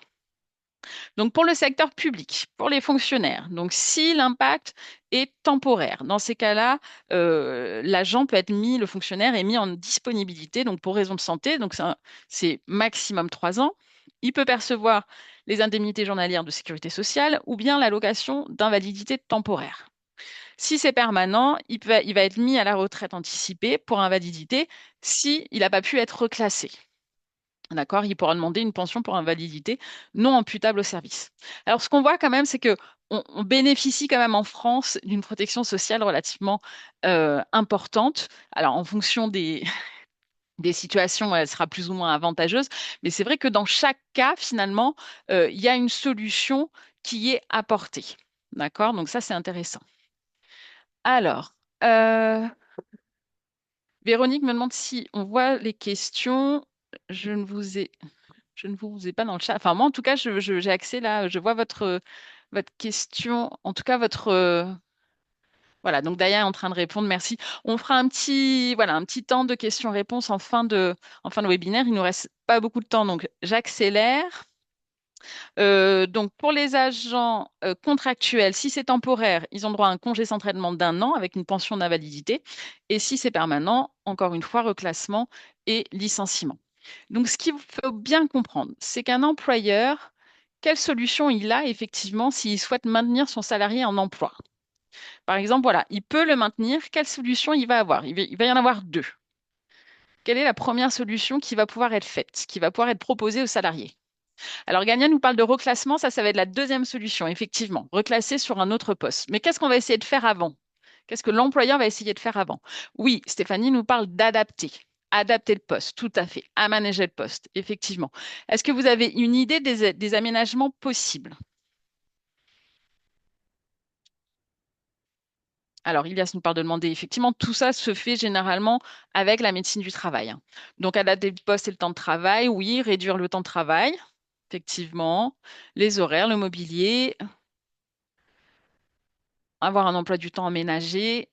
Donc pour le secteur public, pour les fonctionnaires, donc si l'impact est temporaire, dans ces cas-là, l'agent peut être mis, le fonctionnaire est mis en disponibilité, donc pour raison de santé, donc c'est maximum 3 ans. Il peut percevoir les indemnités journalières de sécurité sociale ou bien l'allocation d'invalidité temporaire. Si c'est permanent, il va être mis à la retraite anticipée pour invalidité s'il n'a pas pu être reclassé. D'accord? Il pourra demander une pension pour invalidité non imputable au service. Alors, ce qu'on voit quand même, c'est que on bénéficie quand même en France d'une protection sociale relativement importante. Alors, en fonction des situations, elle sera plus ou moins avantageuse, mais c'est vrai que dans chaque cas, finalement, il y a une solution qui est apportée. D'accord? Donc, ça, c'est intéressant. Alors, euh, Véronique me demande si on voit les questions. Je ne vous ai Je ne vous ai pas dans le chat. Enfin, moi, en tout cas, j'ai accès là. Je vois votre question. En tout cas, voilà, donc Daya est en train de répondre. Merci. On fera voilà, un petit temps de questions-réponses en fin de webinaire. Il nous reste pas beaucoup de temps, donc j'accélère. Donc, pour les agents contractuels, si c'est temporaire, ils ont droit à un congé sans traitement d'1 an avec une pension d'invalidité. Et si c'est permanent, encore une fois, reclassement et licenciement. Donc, ce qu'il faut bien comprendre, c'est qu'un employeur, quelle solution il a effectivement s'il souhaite maintenir son salarié en emploi? Par exemple, voilà, il peut le maintenir. Quelle solution il va avoir? Il va y en avoir deux. Quelle est la première solution qui va pouvoir être faite, qui va pouvoir être proposée aux salariés? Alors, Gagnon nous parle de reclassement, ça va être la deuxième solution, effectivement, reclasser sur un autre poste. Mais qu'est-ce qu'on va essayer de faire avant? Qu'est-ce que l'employeur va essayer de faire avant? Oui, Stéphanie nous parle d'adapter. Adapter le poste, tout à fait. Aménager le poste, effectivement. Est-ce que vous avez une idée des aménagements possibles? Alors, Ilias nous parle de demander, effectivement, tout ça se fait généralement avec la médecine du travail, hein. Donc, adapter le poste et le temps de travail, oui, réduire le temps de travail, effectivement, les horaires, le mobilier. avoir un emploi du temps aménagé.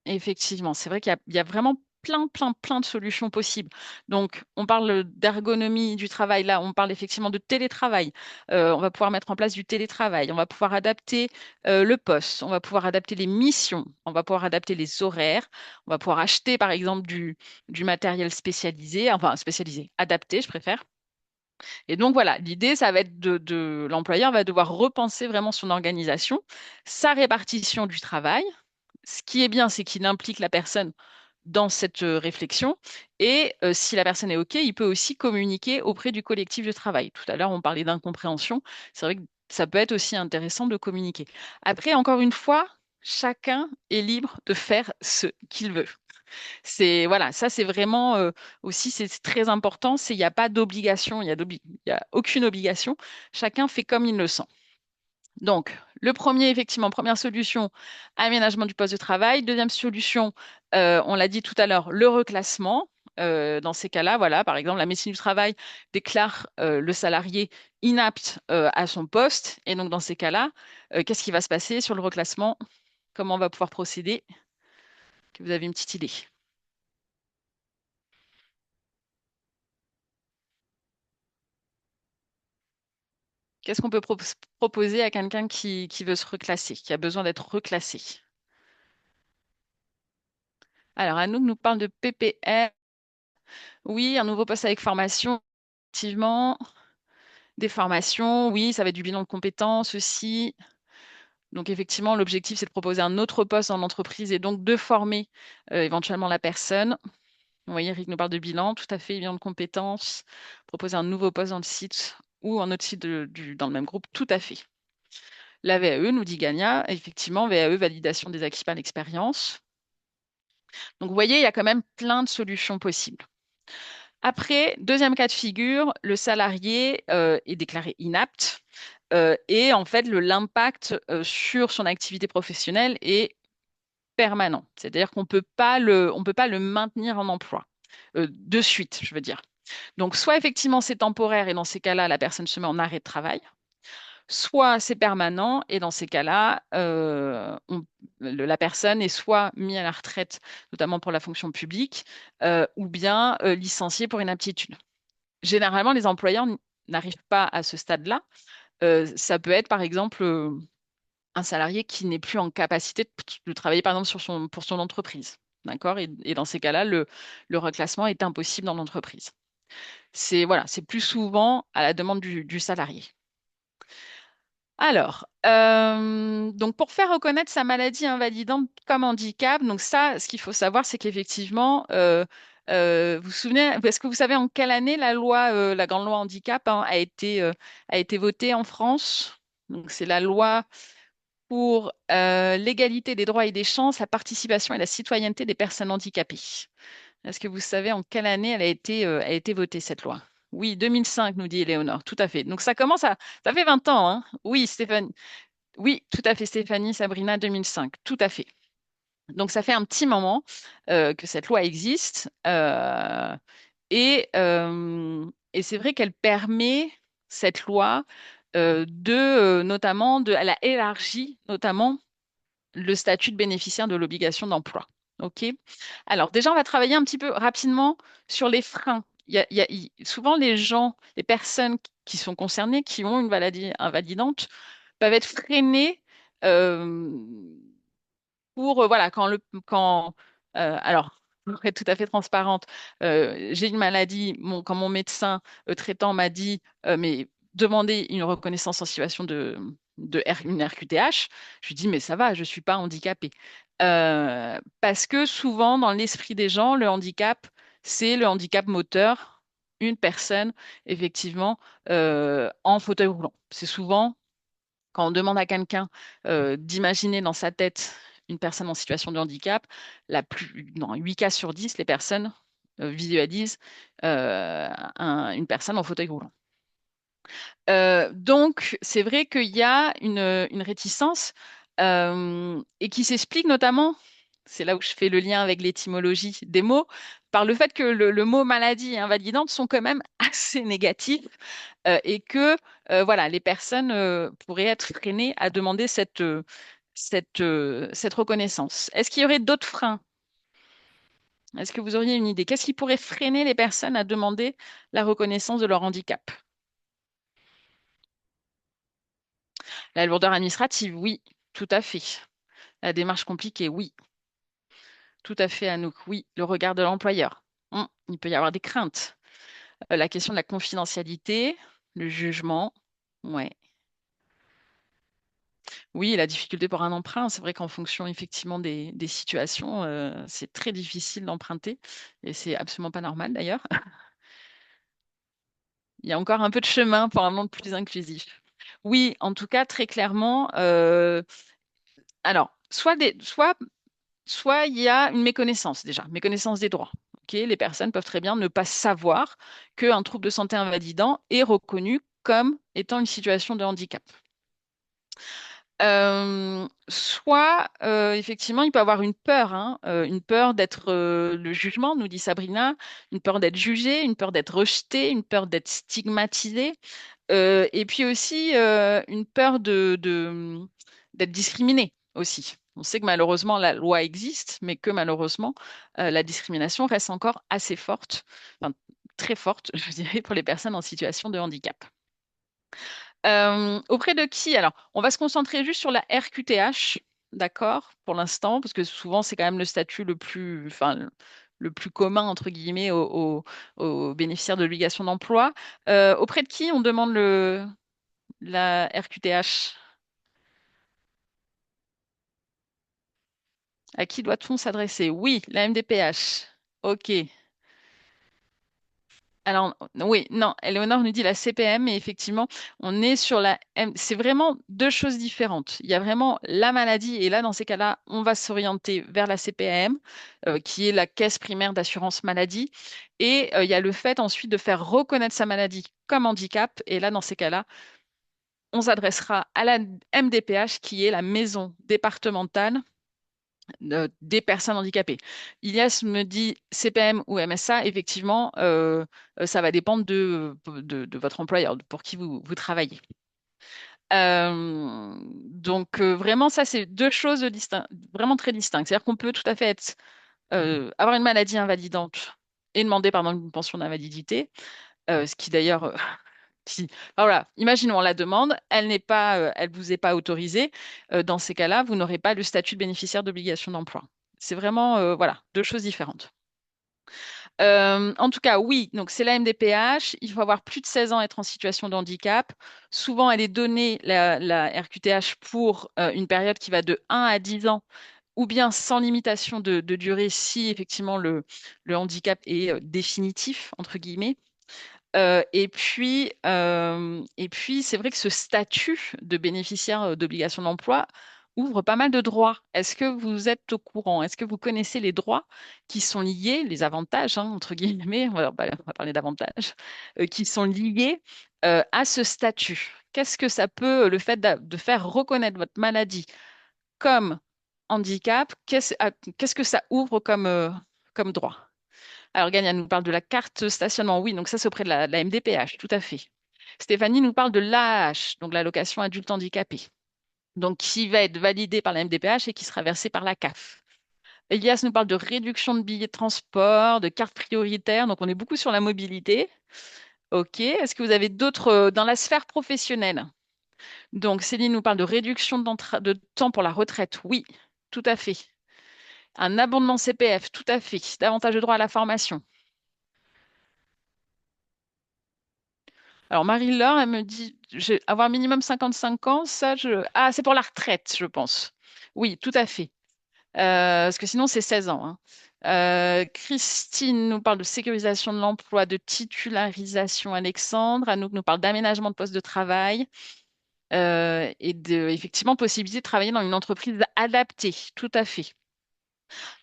Effectivement, c'est vrai qu'il y a vraiment plein, plein, plein de solutions possibles. Donc, on parle d'ergonomie du travail. Là, on parle effectivement de télétravail. On va pouvoir mettre en place du télétravail. On va pouvoir adapter le poste. On va pouvoir adapter les missions. On va pouvoir adapter les horaires. On va pouvoir acheter, par exemple, du matériel spécialisé, enfin spécialisé, adapté, je préfère. Et donc, voilà, l'idée, ça va être l'employeur va devoir repenser vraiment son organisation, sa répartition du travail. Ce qui est bien, c'est qu'il implique la personne dans cette réflexion. Et si la personne est OK, il peut aussi communiquer auprès du collectif de travail. Tout à l'heure, on parlait d'incompréhension. C'est vrai que ça peut être aussi intéressant de communiquer. Après, encore une fois, chacun est libre de faire ce qu'il veut. C'est voilà, ça c'est vraiment aussi c'est très important. C'est il n'y a pas d'obligation, il y a aucune obligation. Chacun fait comme il le sent. Donc, le premier, effectivement, première solution, aménagement du poste de travail. Deuxième solution, on l'a dit tout à l'heure, le reclassement. Dans ces cas-là, voilà, par exemple, la médecine du travail déclare le salarié inapte à son poste. Et donc, dans ces cas-là, qu'est-ce qui va se passer sur le reclassement? Comment on va pouvoir procéder? Que vous avez une petite idée. Qu'est-ce qu'on peut proposer à quelqu'un qui veut se reclasser, qui a besoin d'être reclassé? Alors, Anouk nous parle de PPR. Oui, un nouveau poste avec formation, effectivement. Des formations, oui, ça va être du bilan de compétences aussi. Donc, effectivement, l'objectif, c'est de proposer un autre poste dans l'entreprise et donc de former éventuellement la personne. Vous voyez, Eric nous parle de bilan, tout à fait, bilan de compétences, proposer un nouveau poste dans le site ou un autre site dans le même groupe, tout à fait. La VAE, nous dit Gagna, effectivement, VAE, validation des acquis par l'expérience. Donc, vous voyez, il y a quand même plein de solutions possibles. Après, deuxième cas de figure, le salarié est déclaré inapte et en fait, l'impact sur son activité professionnelle est permanent. C'est-à-dire on peut pas le maintenir en emploi de suite, je veux dire. Donc, soit effectivement c'est temporaire et dans ces cas-là, la personne se met en arrêt de travail, soit c'est permanent et dans ces cas-là, la personne est soit mise à la retraite, notamment pour la fonction publique, ou bien licenciée pour inaptitude. Généralement, les employeurs n'arrivent pas à ce stade-là. Ça peut être, par exemple, un salarié qui n'est plus en capacité de travailler, par exemple, pour son entreprise. D'accord? Et dans ces cas-là, le reclassement est impossible dans l'entreprise. Voilà, c'est plus souvent à la demande du salarié. Alors, donc pour faire reconnaître sa maladie invalidante comme handicap, donc ça, ce qu'il faut savoir, c'est qu'effectivement, vous vous souvenez, est-ce que vous savez en quelle année la grande loi handicap hein, a été votée en France? Donc c'est la loi pour l'égalité des droits et des chances, la participation et la citoyenneté des personnes handicapées. Est-ce que vous savez en quelle année a été votée cette loi? Oui, 2005, nous dit Éléonore, tout à fait. Donc ça fait 20 ans, hein? Oui, Stéphanie. Oui, tout à fait, Stéphanie, Sabrina, 2005, tout à fait. Donc ça fait un petit moment que cette loi existe et c'est vrai qu'elle permet, cette loi, elle a élargi notamment le statut de bénéficiaire de l'obligation d'emploi. OK? Alors, déjà, on va travailler un petit peu rapidement sur les freins. Souvent, les personnes qui sont concernées, qui ont une maladie invalidante, peuvent être freinées euh, voilà, alors, pour être tout à fait transparente, j'ai une maladie, quand mon médecin traitant m'a dit, mais demandez une reconnaissance en situation une RQTH, je lui dis, mais ça va, je ne suis pas handicapée. Parce que souvent, dans l'esprit des gens, le handicap, c'est le handicap moteur, une personne, effectivement, en fauteuil roulant. C'est souvent quand on demande à quelqu'un d'imaginer dans sa tête une personne en situation de handicap, dans 8 cas sur 10, les personnes visualisent une personne en fauteuil roulant. Donc, c'est vrai qu'il y a une réticence et qui s'explique notamment, c'est là où je fais le lien avec l'étymologie des mots, par le fait que le mot maladie et invalidante sont quand même assez négatifs et que voilà, les personnes pourraient être freinées à demander cette reconnaissance. Est-ce qu'il y aurait d'autres freins? Est-ce que vous auriez une idée? Qu'est-ce qui pourrait freiner les personnes à demander la reconnaissance de leur handicap? La lourdeur administrative, oui, tout à fait. La démarche compliquée, oui, tout à fait, Anouk, oui. Le regard de l'employeur. Il peut y avoir des craintes. La question de la confidentialité, le jugement, ouais. Oui, la difficulté pour un emprunt, c'est vrai qu'en fonction effectivement des situations, c'est très difficile d'emprunter et c'est absolument pas normal d'ailleurs. Il y a encore un peu de chemin pour un monde plus inclusif. Oui, en tout cas, très clairement, alors, soit il y a une méconnaissance déjà, méconnaissance des droits. Ok, les personnes peuvent très bien ne pas savoir qu'un trouble de santé invalidant est reconnu comme étant une situation de handicap. Soit, effectivement, il peut avoir une peur, hein, une peur d'être le jugement, nous dit Sabrina, une peur d'être jugé, une peur d'être rejeté, une peur d'être stigmatisé, et puis aussi une peur d'être discriminé aussi. On sait que malheureusement, la loi existe, mais que malheureusement, la discrimination reste encore assez forte, enfin, très forte, je dirais, pour les personnes en situation de handicap. Auprès de qui? Alors, on va se concentrer juste sur la RQTH, d'accord, pour l'instant, parce que souvent, c'est quand même le statut le plus, enfin, le plus commun, entre guillemets, aux bénéficiaires de l'obligation d'emploi. Auprès de qui on demande la RQTH? À qui doit-on s'adresser? Oui, la MDPH. OK. Alors, oui, non, Éléonore nous dit la CPM, mais effectivement, on est sur la c'est vraiment deux choses différentes. Il y a vraiment la maladie, et là, dans ces cas-là, on va s'orienter vers la CPM, qui est la caisse primaire d'assurance maladie. Et il y a le fait ensuite de faire reconnaître sa maladie comme handicap. Et là, dans ces cas-là, on s'adressera à la MDPH, qui est la maison départementale des personnes handicapées. Ilias me dit CPM ou MSA, effectivement, ça va dépendre de votre employeur, pour qui vous travaillez. Donc, vraiment, ça, c'est deux choses vraiment très distinctes. C'est-à-dire qu'on peut tout à fait avoir une maladie invalidante et demander, pardon, une pension d'invalidité, ce qui d'ailleurs enfin, voilà, imaginons la demande, elle n'est pas, elle vous est pas autorisée. Dans ces cas-là, vous n'aurez pas le statut de bénéficiaire d'obligation d'emploi. C'est vraiment, voilà, deux choses différentes. En tout cas, oui, donc c'est la MDPH. Il faut avoir plus de 16 ans, être en situation de handicap. Souvent, elle est donnée, la RQTH, pour une période qui va de 1 à 10 ans, ou bien sans limitation de durée si effectivement le handicap est définitif, entre guillemets. Et puis, c'est vrai que ce statut de bénéficiaire d'obligation d'emploi ouvre pas mal de droits. Est-ce que vous êtes au courant? Est-ce que vous connaissez les droits qui sont liés, les avantages, hein, entre guillemets, on va parler d'avantages, qui sont liés à ce statut? Qu'est-ce que ça peut, le fait de faire reconnaître votre maladie comme handicap, qu'est-ce que ça ouvre comme droit? Alors, Gagna nous parle de la carte stationnement. Oui, donc ça, c'est auprès de la MDPH, tout à fait. Stéphanie nous parle de l'AAH, donc l'allocation adulte handicapé, donc qui va être validée par la MDPH et qui sera versée par la CAF. Elias nous parle de réduction de billets de transport, de carte prioritaire, donc on est beaucoup sur la mobilité. OK. Est-ce que vous avez d'autres dans la sphère professionnelle? Donc, Céline nous parle de réduction de temps pour la retraite. Oui, tout à fait. Un abondement CPF, tout à fait. Davantage de droit à la formation. Alors, Marie-Laure, elle me dit, avoir minimum 55 ans, ça, Ah, c'est pour la retraite, je pense. Oui, tout à fait. Parce que sinon, c'est 16 ans, hein. Christine nous parle de sécurisation de l'emploi, de titularisation, Alexandre. Anouk nous parle d'aménagement de poste de travail et effectivement, possibilité de travailler dans une entreprise adaptée. Tout à fait.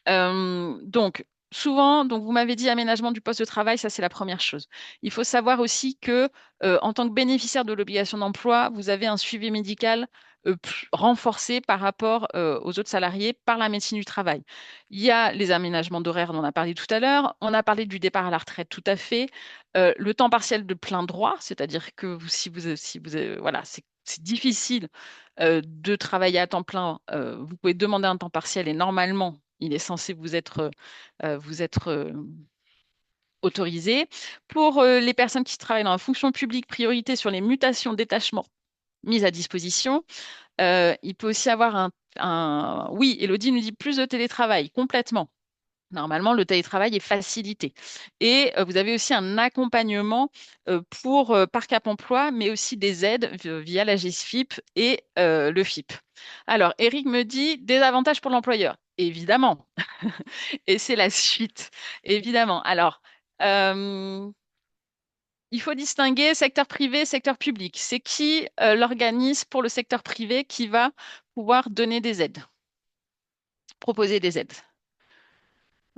Donc, souvent, donc vous m'avez dit aménagement du poste de travail, ça c'est la première chose. Il faut savoir aussi que en tant que bénéficiaire de l'obligation d'emploi, vous avez un suivi médical renforcé par rapport aux autres salariés par la médecine du travail. Il y a les aménagements d'horaire dont on a parlé tout à l'heure. On a parlé du départ à la retraite, tout à fait. Le temps partiel de plein droit, c'est-à-dire que voilà, c'est c'est difficile de travailler à temps plein, vous pouvez demander un temps partiel et normalement, il est censé vous être autorisé. Pour les personnes qui travaillent dans la fonction publique, priorité sur les mutations, détachements mises à disposition. Il peut aussi avoir Oui, Elodie nous dit plus de télétravail, complètement. Normalement, le télétravail est facilité. Et vous avez aussi un accompagnement par Cap Emploi, mais aussi des aides via la GESFIP et le FIP. Alors, Eric me dit des avantages pour l'employeur. Évidemment. Et c'est la suite. Évidemment. Alors, euh, il faut distinguer secteur privé, secteur public. C'est qui l'organisme pour le secteur privé qui va pouvoir donner des aides, proposer des aides?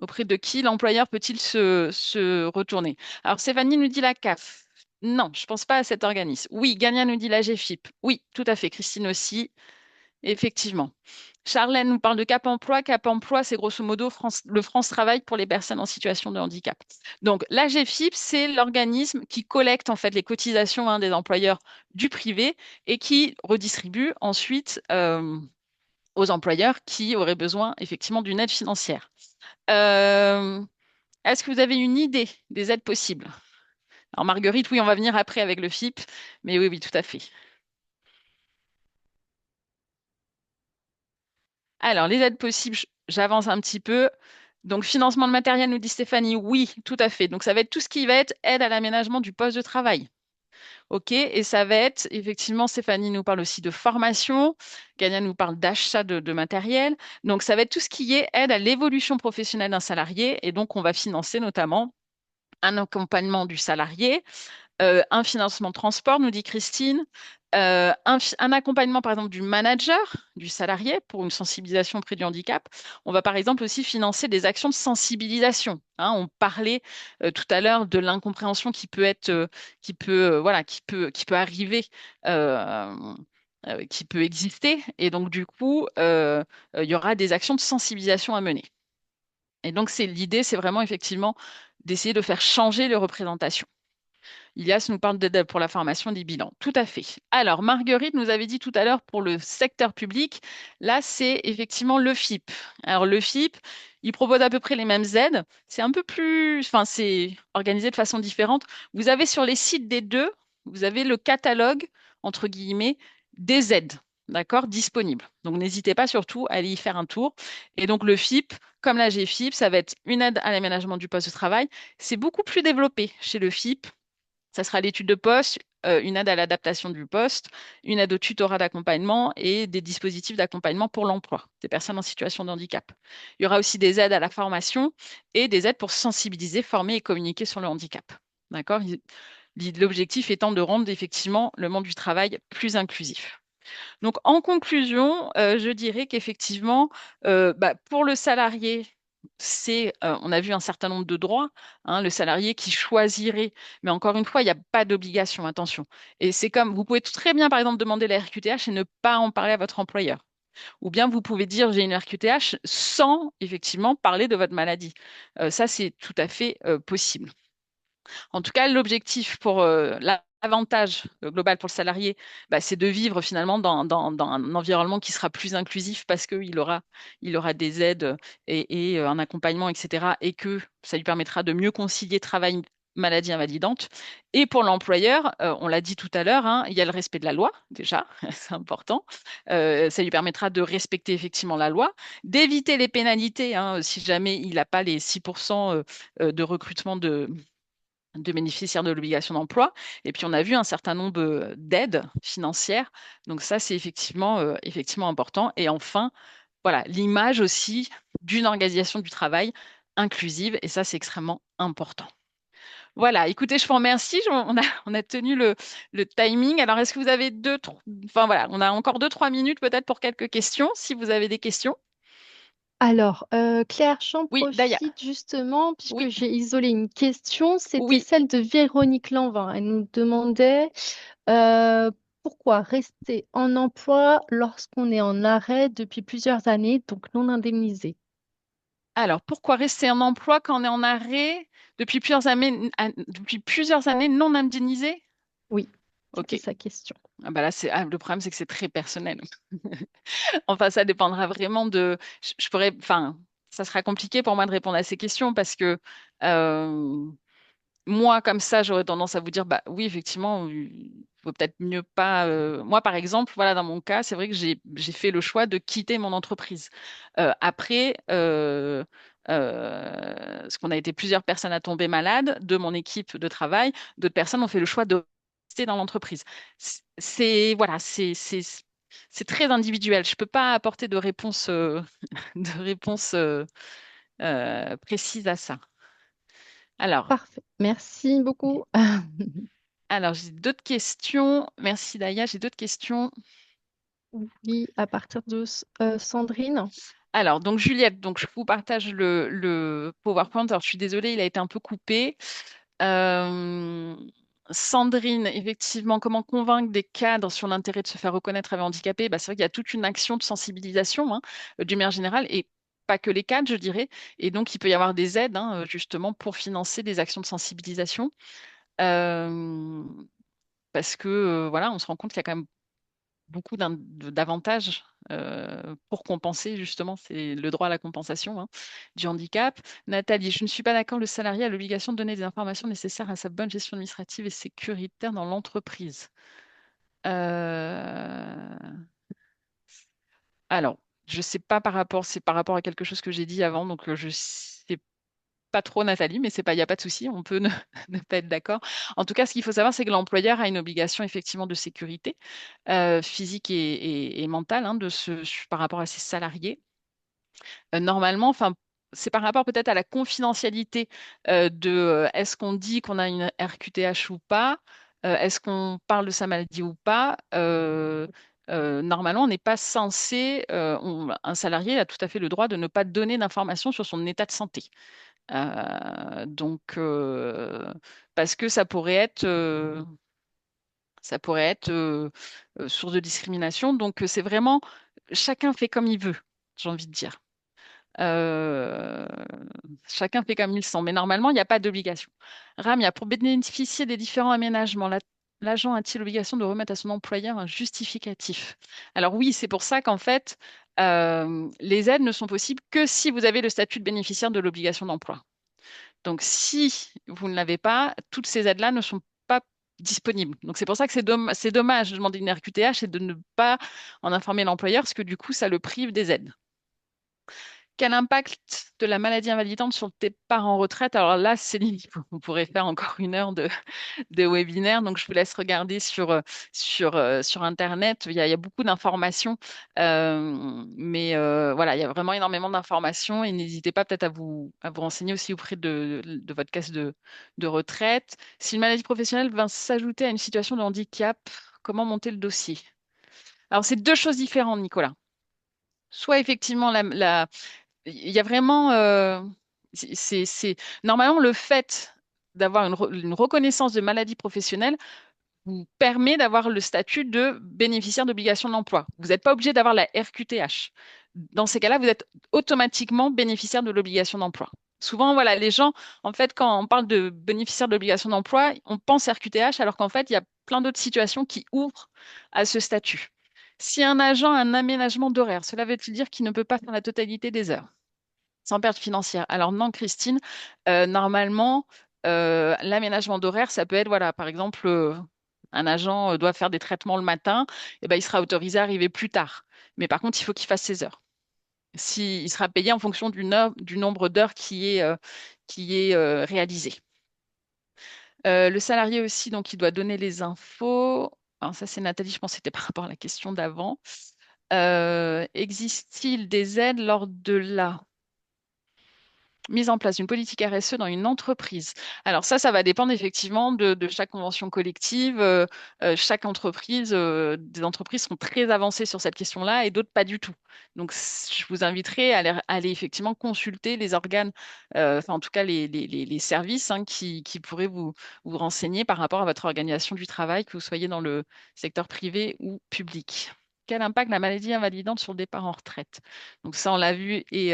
Auprès de qui l'employeur peut-il se retourner? Alors, Stéphanie nous dit la CAF. Non, je ne pense pas à cet organisme. Oui, Gagna nous dit la GFIP. Oui, tout à fait. Christine aussi, effectivement. Charlène nous parle de Cap Emploi. Cap Emploi, c'est grosso modo le France Travail pour les personnes en situation de handicap. Donc, la GFIP, c'est l'organisme qui collecte en fait les cotisations des employeurs du privé et qui redistribue ensuite aux employeurs qui auraient besoin effectivement d'une aide financière. Euh, Est-ce que vous avez une idée des aides possibles? Alors, Marguerite, oui, on va venir après avec le FIP, mais oui, oui, tout à fait. Alors, les aides possibles, j'avance un petit peu. Donc, financement de matériel, nous dit Stéphanie, oui, tout à fait. Donc, ça va être tout ce qui va être aide à l'aménagement du poste de travail. OK? Et ça va être, effectivement, Stéphanie nous parle aussi de formation. Gania nous parle d'achat de matériel. Donc, ça va être tout ce qui est aide à l'évolution professionnelle d'un salarié. Et donc, on va financer notamment un accompagnement du salarié, un financement de transport, nous dit Christine, un accompagnement par exemple du manager, du salarié pour une sensibilisation auprès du handicap. On va par exemple aussi financer des actions de sensibilisation. On parlait tout à l'heure de l'incompréhension qui peut être, voilà, qui peut arriver. Qui peut exister et donc du coup il y aura des actions de sensibilisation à mener. Et donc c'est l'idée, c'est vraiment effectivement d'essayer de faire changer les représentations. Ilias nous parle d'aide pour la formation des bilans. Tout à fait. Alors, Marguerite nous avait dit tout à l'heure pour le secteur public, là, c'est effectivement le FIP. Alors, le FIP, il propose à peu près les mêmes aides. C'est un peu plus, enfin, c'est organisé de façon différente. Vous avez sur les sites des deux, vous avez le catalogue, entre guillemets, des aides, d'accord, disponibles. Donc, n'hésitez pas surtout à aller y faire un tour. Et donc, le FIP, comme la GFIP, ça va être une aide à l'aménagement du poste de travail. C'est beaucoup plus développé chez le FIP. Ça sera l'étude de poste, une aide à l'adaptation du poste, une aide au tutorat d'accompagnement et des dispositifs d'accompagnement pour l'emploi des personnes en situation de handicap. Il y aura aussi des aides à la formation et des aides pour sensibiliser, former et communiquer sur le handicap. D'accord? L'objectif étant de rendre effectivement le monde du travail plus inclusif. Donc, en conclusion, je dirais qu'effectivement, pour le salarié, on a vu un certain nombre de droits, le salarié qui choisirait, mais encore une fois, il n'y a pas d'obligation, attention. Et c'est comme, vous pouvez très bien, par exemple, demander la RQTH et ne pas en parler à votre employeur. Ou bien vous pouvez dire j'ai une RQTH sans effectivement parler de votre maladie. Ça, c'est tout à fait possible. En tout cas, l'objectif pour l'avantage global pour le salarié, c'est de vivre finalement dans un environnement qui sera plus inclusif parce qu'il aura des aides et un accompagnement, etc. Et que ça lui permettra de mieux concilier travail, maladie invalidante. Et pour l'employeur, on l'a dit tout à l'heure, il y a le respect de la loi, déjà, c'est important. Ça lui permettra de respecter effectivement la loi, d'éviter les pénalités, si jamais il n'a pas les 6% de recrutement de bénéficiaires de l'obligation d'emploi. Et puis, on a vu un certain nombre d'aides financières. Donc, ça, c'est effectivement important. Et enfin, voilà, l'image aussi d'une organisation du travail inclusive. Et ça, c'est extrêmement important. Voilà, écoutez, je vous remercie. On a tenu le timing. Alors, est-ce que vous avez enfin voilà, on a encore 2, 3 minutes peut-être pour quelques questions, si vous avez des questions. Alors, Claire, j'en Oui, Daya. profite justement, puisque Oui, j'ai isolé une question, c'était oui. celle de Véronique Lanvin. Elle nous demandait euh, pourquoi rester en emploi lorsqu'on est en arrêt depuis plusieurs années, donc non indemnisé. Alors, pourquoi rester en emploi quand on est en arrêt depuis plusieurs années non indemnisé? Oui, c'était OK. sa question. Ah bah là, le problème, c'est que c'est très personnel. Enfin, ça dépendra vraiment de. Je pourrais. Enfin, ça sera compliqué pour moi de répondre à ces questions parce que euh, moi, comme ça, j'aurais tendance à vous dire, bah oui, effectivement, il faut peut-être mieux pas. Moi, par exemple, voilà, dans mon cas, c'est vrai que j'ai fait le choix de quitter mon entreprise. Après, parce qu'on a été plusieurs personnes à tomber malades de mon équipe de travail, d'autres personnes ont fait le choix de rester dans l'entreprise. Voilà, c'est très individuel. Je peux pas apporter de réponse de réponse précise à ça. Alors. Parfait. Merci beaucoup. Alors, j'ai d'autres questions. Merci Daya, j'ai d'autres questions. Oui, à partir de Sandrine. Alors, donc Juliette, donc je vous partage le PowerPoint. Alors, je suis désolée, il a été un peu coupé. Euh, Sandrine, effectivement, comment convaincre des cadres sur l'intérêt de se faire reconnaître avec handicapé? Bah, c'est vrai qu'il y a toute une action de sensibilisation, hein, d'une manière générale, et pas que les cadres, je dirais. Et donc, il peut y avoir des aides, hein, justement, pour financer des actions de sensibilisation. Euh, Parce que, voilà, on se rend compte qu'il y a quand même beaucoup d'avantages pour compenser, justement, c'est le droit à la compensation, hein, du handicap. Nathalie, je ne suis pas d'accord, le salarié a l'obligation de donner des informations nécessaires à sa bonne gestion administrative et sécuritaire dans l'entreprise. Euh, Alors, je sais pas c'est par rapport à quelque chose que j'ai dit avant, donc je sais pas trop Nathalie, mais c'est pas, il n'y a pas de souci, on peut ne, ne pas être d'accord. En tout cas, ce qu'il faut savoir, c'est que l'employeur a une obligation effectivement de sécurité physique et mentale, hein, par rapport à ses salariés. Normalement, enfin, c'est par rapport peut-être à la confidentialité est-ce qu'on dit qu'on a une RQTH ou pas, est-ce qu'on parle de sa maladie ou pas. Normalement, on n'est pas censé, un salarié a tout à fait le droit de ne pas donner d'informations sur son état de santé. Donc, parce que ça pourrait être source de discrimination. Donc, c'est vraiment chacun fait comme il veut, j'ai envie de dire. Euh, Chacun fait comme il le sent, mais normalement, il n'y a pas d'obligation. Ramia, pour bénéficier des différents aménagements, l'agent a-t-il l'obligation de remettre à son employeur un justificatif? Alors oui, c'est pour ça qu'en fait, les aides ne sont possibles que si vous avez le statut de bénéficiaire de l'obligation d'emploi. Donc, si vous ne l'avez pas, toutes ces aides-là ne sont pas disponibles. Donc, c'est pour ça que c'est dommage de demander une RQTH et de ne pas en informer l'employeur, parce que du coup, ça le prive des aides. Quel impact de la maladie invalidante sur le départ en retraite? Alors là, Céline, on pourrait faire encore une heure de webinaire, donc je vous laisse regarder sur Internet. Il y a beaucoup d'informations, mais voilà, il y a vraiment énormément d'informations et n'hésitez pas peut-être à vous renseigner aussi auprès de votre caisse de retraite. Si une maladie professionnelle vient s'ajouter à une situation de handicap, comment monter le dossier? Alors, c'est deux choses différentes, Nicolas. Soit effectivement, il y a vraiment, normalement le fait d'avoir une reconnaissance de maladie professionnelle vous permet d'avoir le statut de bénéficiaire d'obligation d'emploi. Vous n'êtes pas obligé d'avoir la RQTH. Dans ces cas-là, vous êtes automatiquement bénéficiaire de l'obligation d'emploi. Souvent, voilà, les gens, en fait, quand on parle de bénéficiaire de l'obligation d'emploi, on pense RQTH, alors qu'en fait, il y a plein d'autres situations qui ouvrent à ce statut. Si un agent a un aménagement d'horaire, cela veut-il dire qu'il ne peut pas faire la totalité des heures? Sans perte financière. Alors non, Christine, normalement, l'aménagement d'horaire, ça peut être, voilà, par exemple, un agent doit faire des traitements le matin, et ben, il sera autorisé à arriver plus tard. Mais par contre, il faut qu'il fasse ses heures. Il sera payé en fonction du nombre d'heures qui est réalisé. Le salarié aussi, donc, il doit donner les infos. Alors ça, c'est Nathalie, je pense que c'était par rapport à la question d'avant. Existe-t-il des aides lors de la mise en place d'une politique RSE dans une entreprise. Alors ça va dépendre effectivement de chaque convention collective. Chaque entreprise, des entreprises sont très avancées sur cette question-là et d'autres pas du tout. Donc je vous inviterai à aller effectivement consulter les organes, enfin en tout cas les services, hein, qui pourraient vous renseigner par rapport à votre organisation du travail, que vous soyez dans le secteur privé ou public. Quel impact la maladie invalidante sur le départ en retraite? Donc ça, on l'a vu et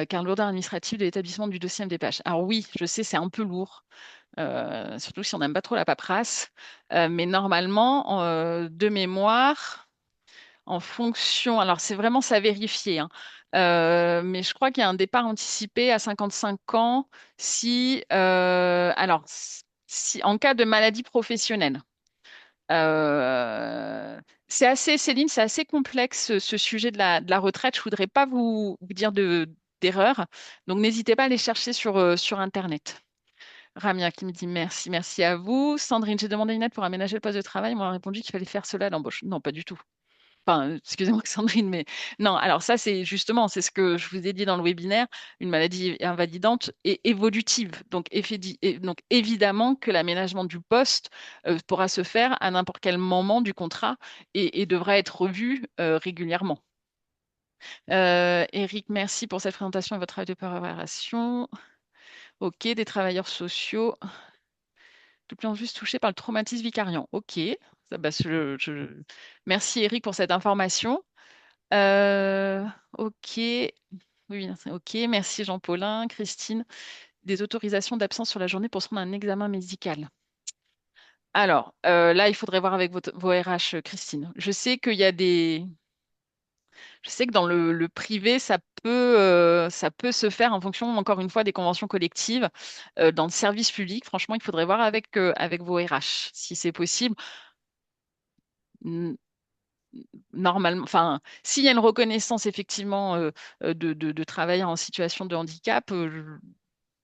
car lourdeur administrative de l'établissement du dossier MDPH. Alors oui, je sais, c'est un peu lourd, surtout si on n'aime pas trop la paperasse, mais normalement, de mémoire, en fonction, alors c'est vraiment ça à vérifier, hein, mais je crois qu'il y a un départ anticipé à 55 ans si, si, en cas de maladie professionnelle. Euh, c'est assez, Céline, c'est assez complexe ce sujet de la retraite. Je voudrais pas vous dire d'erreur. Donc n'hésitez pas à aller chercher sur Internet. Ramia qui me dit merci, merci à vous. Sandrine, j'ai demandé une aide pour aménager le poste de travail. On m'a répondu qu'il fallait faire cela à l'embauche. Non, pas du tout. Enfin, excusez-moi, Sandrine, mais non. Alors ça, c'est justement, c'est ce que je vous ai dit dans le webinaire. Une maladie invalidante est évolutive. Donc, donc évidemment que l'aménagement du poste pourra se faire à n'importe quel moment du contrat et devra être revu régulièrement. Eric, merci pour cette présentation et votre travail de préparation. OK, des travailleurs sociaux, de plus en plus touchés par le traumatisme vicariant. OK. Ça, bah, Merci Eric pour cette information. OK. Oui, c'est OK. Merci Jean-Paulin. Christine, des autorisations d'absence sur la journée pour se rendre à un examen médical. Alors, là, il faudrait voir avec vos RH, Christine. Je sais qu'il y a des... Je sais que dans le privé, ça peut se faire en fonction, encore une fois, des conventions collectives. Dans le service public, franchement, il faudrait voir avec vos RH si c'est possible. N- Normalement, enfin, s'il y a une reconnaissance effectivement de travailleurs en situation de handicap,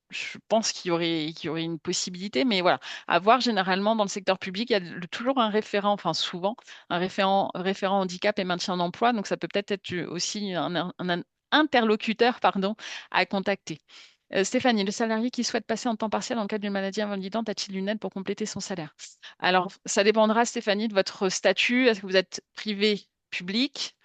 je pense qu'il y aurait une possibilité, mais voilà, à voir généralement dans le secteur public, il y a toujours un référent, enfin souvent, référent handicap et maintien en emploi, donc ça peut peut-être être aussi un interlocuteur, pardon, à contacter. Stéphanie, le salarié qui souhaite passer en temps partiel en cas d'une maladie invalidante a-t-il une aide pour compléter son salaire? Alors, ça dépendra, Stéphanie, de votre statut. Est-ce que vous êtes privé, public?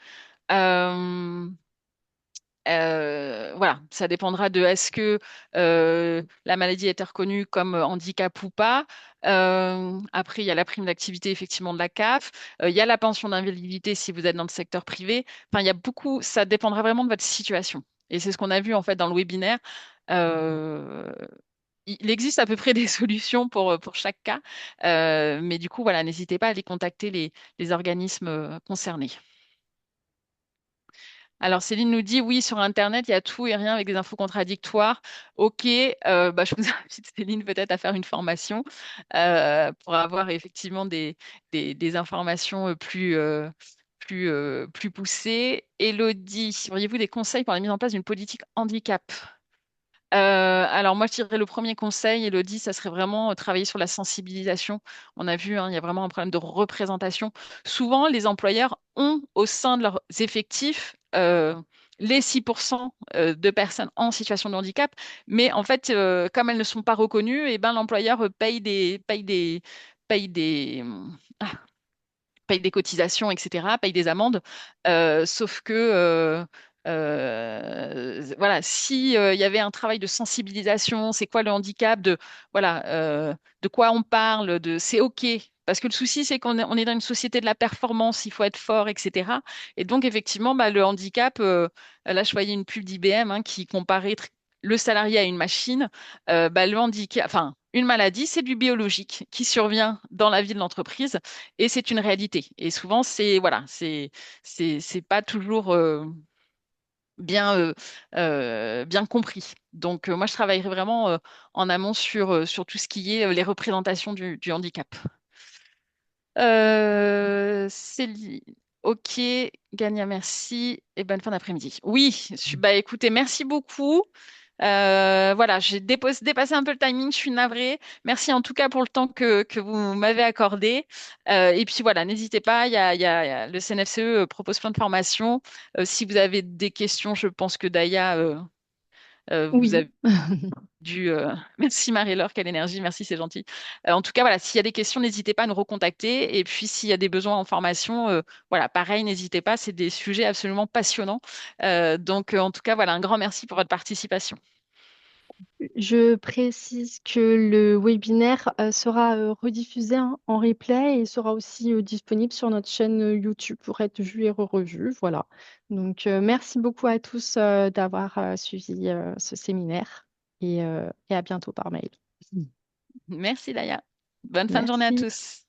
Euh, voilà, ça dépendra de est-ce que la maladie a été reconnue comme handicap ou pas. Après, il y a la prime d'activité effectivement de la CAF. Il y a la pension d'invalidité si vous êtes dans le secteur privé. Enfin, il y a beaucoup, ça dépendra vraiment de votre situation. Et c'est ce qu'on a vu en fait dans le webinaire. Euh, il existe à peu près des solutions pour chaque cas. Mais du coup, voilà, n'hésitez pas à aller contacter les organismes concernés. Alors Céline nous dit oui, sur Internet, il y a tout et rien avec des infos contradictoires. Ok, bah, je vous invite Céline peut-être à faire une formation pour avoir effectivement des informations plus poussées. Élodie, auriez-vous des conseils pour la mise en place d'une politique handicap? Alors moi, je dirais le premier conseil, Elodie, ça serait vraiment travailler sur la sensibilisation. On a vu, hein, il y a vraiment un problème de représentation. Souvent, les employeurs ont au sein de leurs effectifs les 6% de personnes en situation de handicap, mais en fait, comme elles ne sont pas reconnues, eh ben, l'employeur paye des, ah, paye des cotisations, etc., paye des amendes. Sauf que, voilà, si il y avait un travail de sensibilisation, c'est quoi le handicap, voilà, de quoi on parle, c'est OK. Parce que le souci, c'est on est dans une société de la performance, il faut être fort, etc. Et donc, effectivement, bah, le handicap, là, je voyais une pub d'IBM qui comparait le salarié à une machine. Bah, le handicap, enfin, une maladie, c'est du biologique qui survient dans la vie de l'entreprise et c'est une réalité. Et souvent, c'est voilà, c'est pas toujours bien compris. Donc, moi, je travaillerai vraiment en amont sur tout ce qui est les représentations du handicap. Céline, ok, Gania, merci et bonne fin d'après-midi. Oui, bah écoutez, merci beaucoup. Voilà, j'ai dépassé un peu le timing, je suis navrée. Merci en tout cas pour le temps que vous m'avez accordé. Et puis voilà, n'hésitez pas, le CNFCE propose plein de formations. Si vous avez des questions, je pense que Daya, vous Oui. avez dû... Merci Marie-Laure, quelle énergie, merci, c'est gentil. En tout cas, voilà, s'il y a des questions, n'hésitez pas à nous recontacter. Et puis, s'il y a des besoins en formation, voilà, pareil, n'hésitez pas, c'est des sujets absolument passionnants. Donc, en tout cas, voilà, un grand merci pour votre participation. Je précise que le webinaire sera rediffusé hein, en replay et sera aussi disponible sur notre chaîne YouTube pour être vu et revu. Voilà. Donc, merci beaucoup à tous d'avoir suivi ce séminaire et à bientôt par mail. Merci, Laïa. Bonne fin de journée à Merci. tous.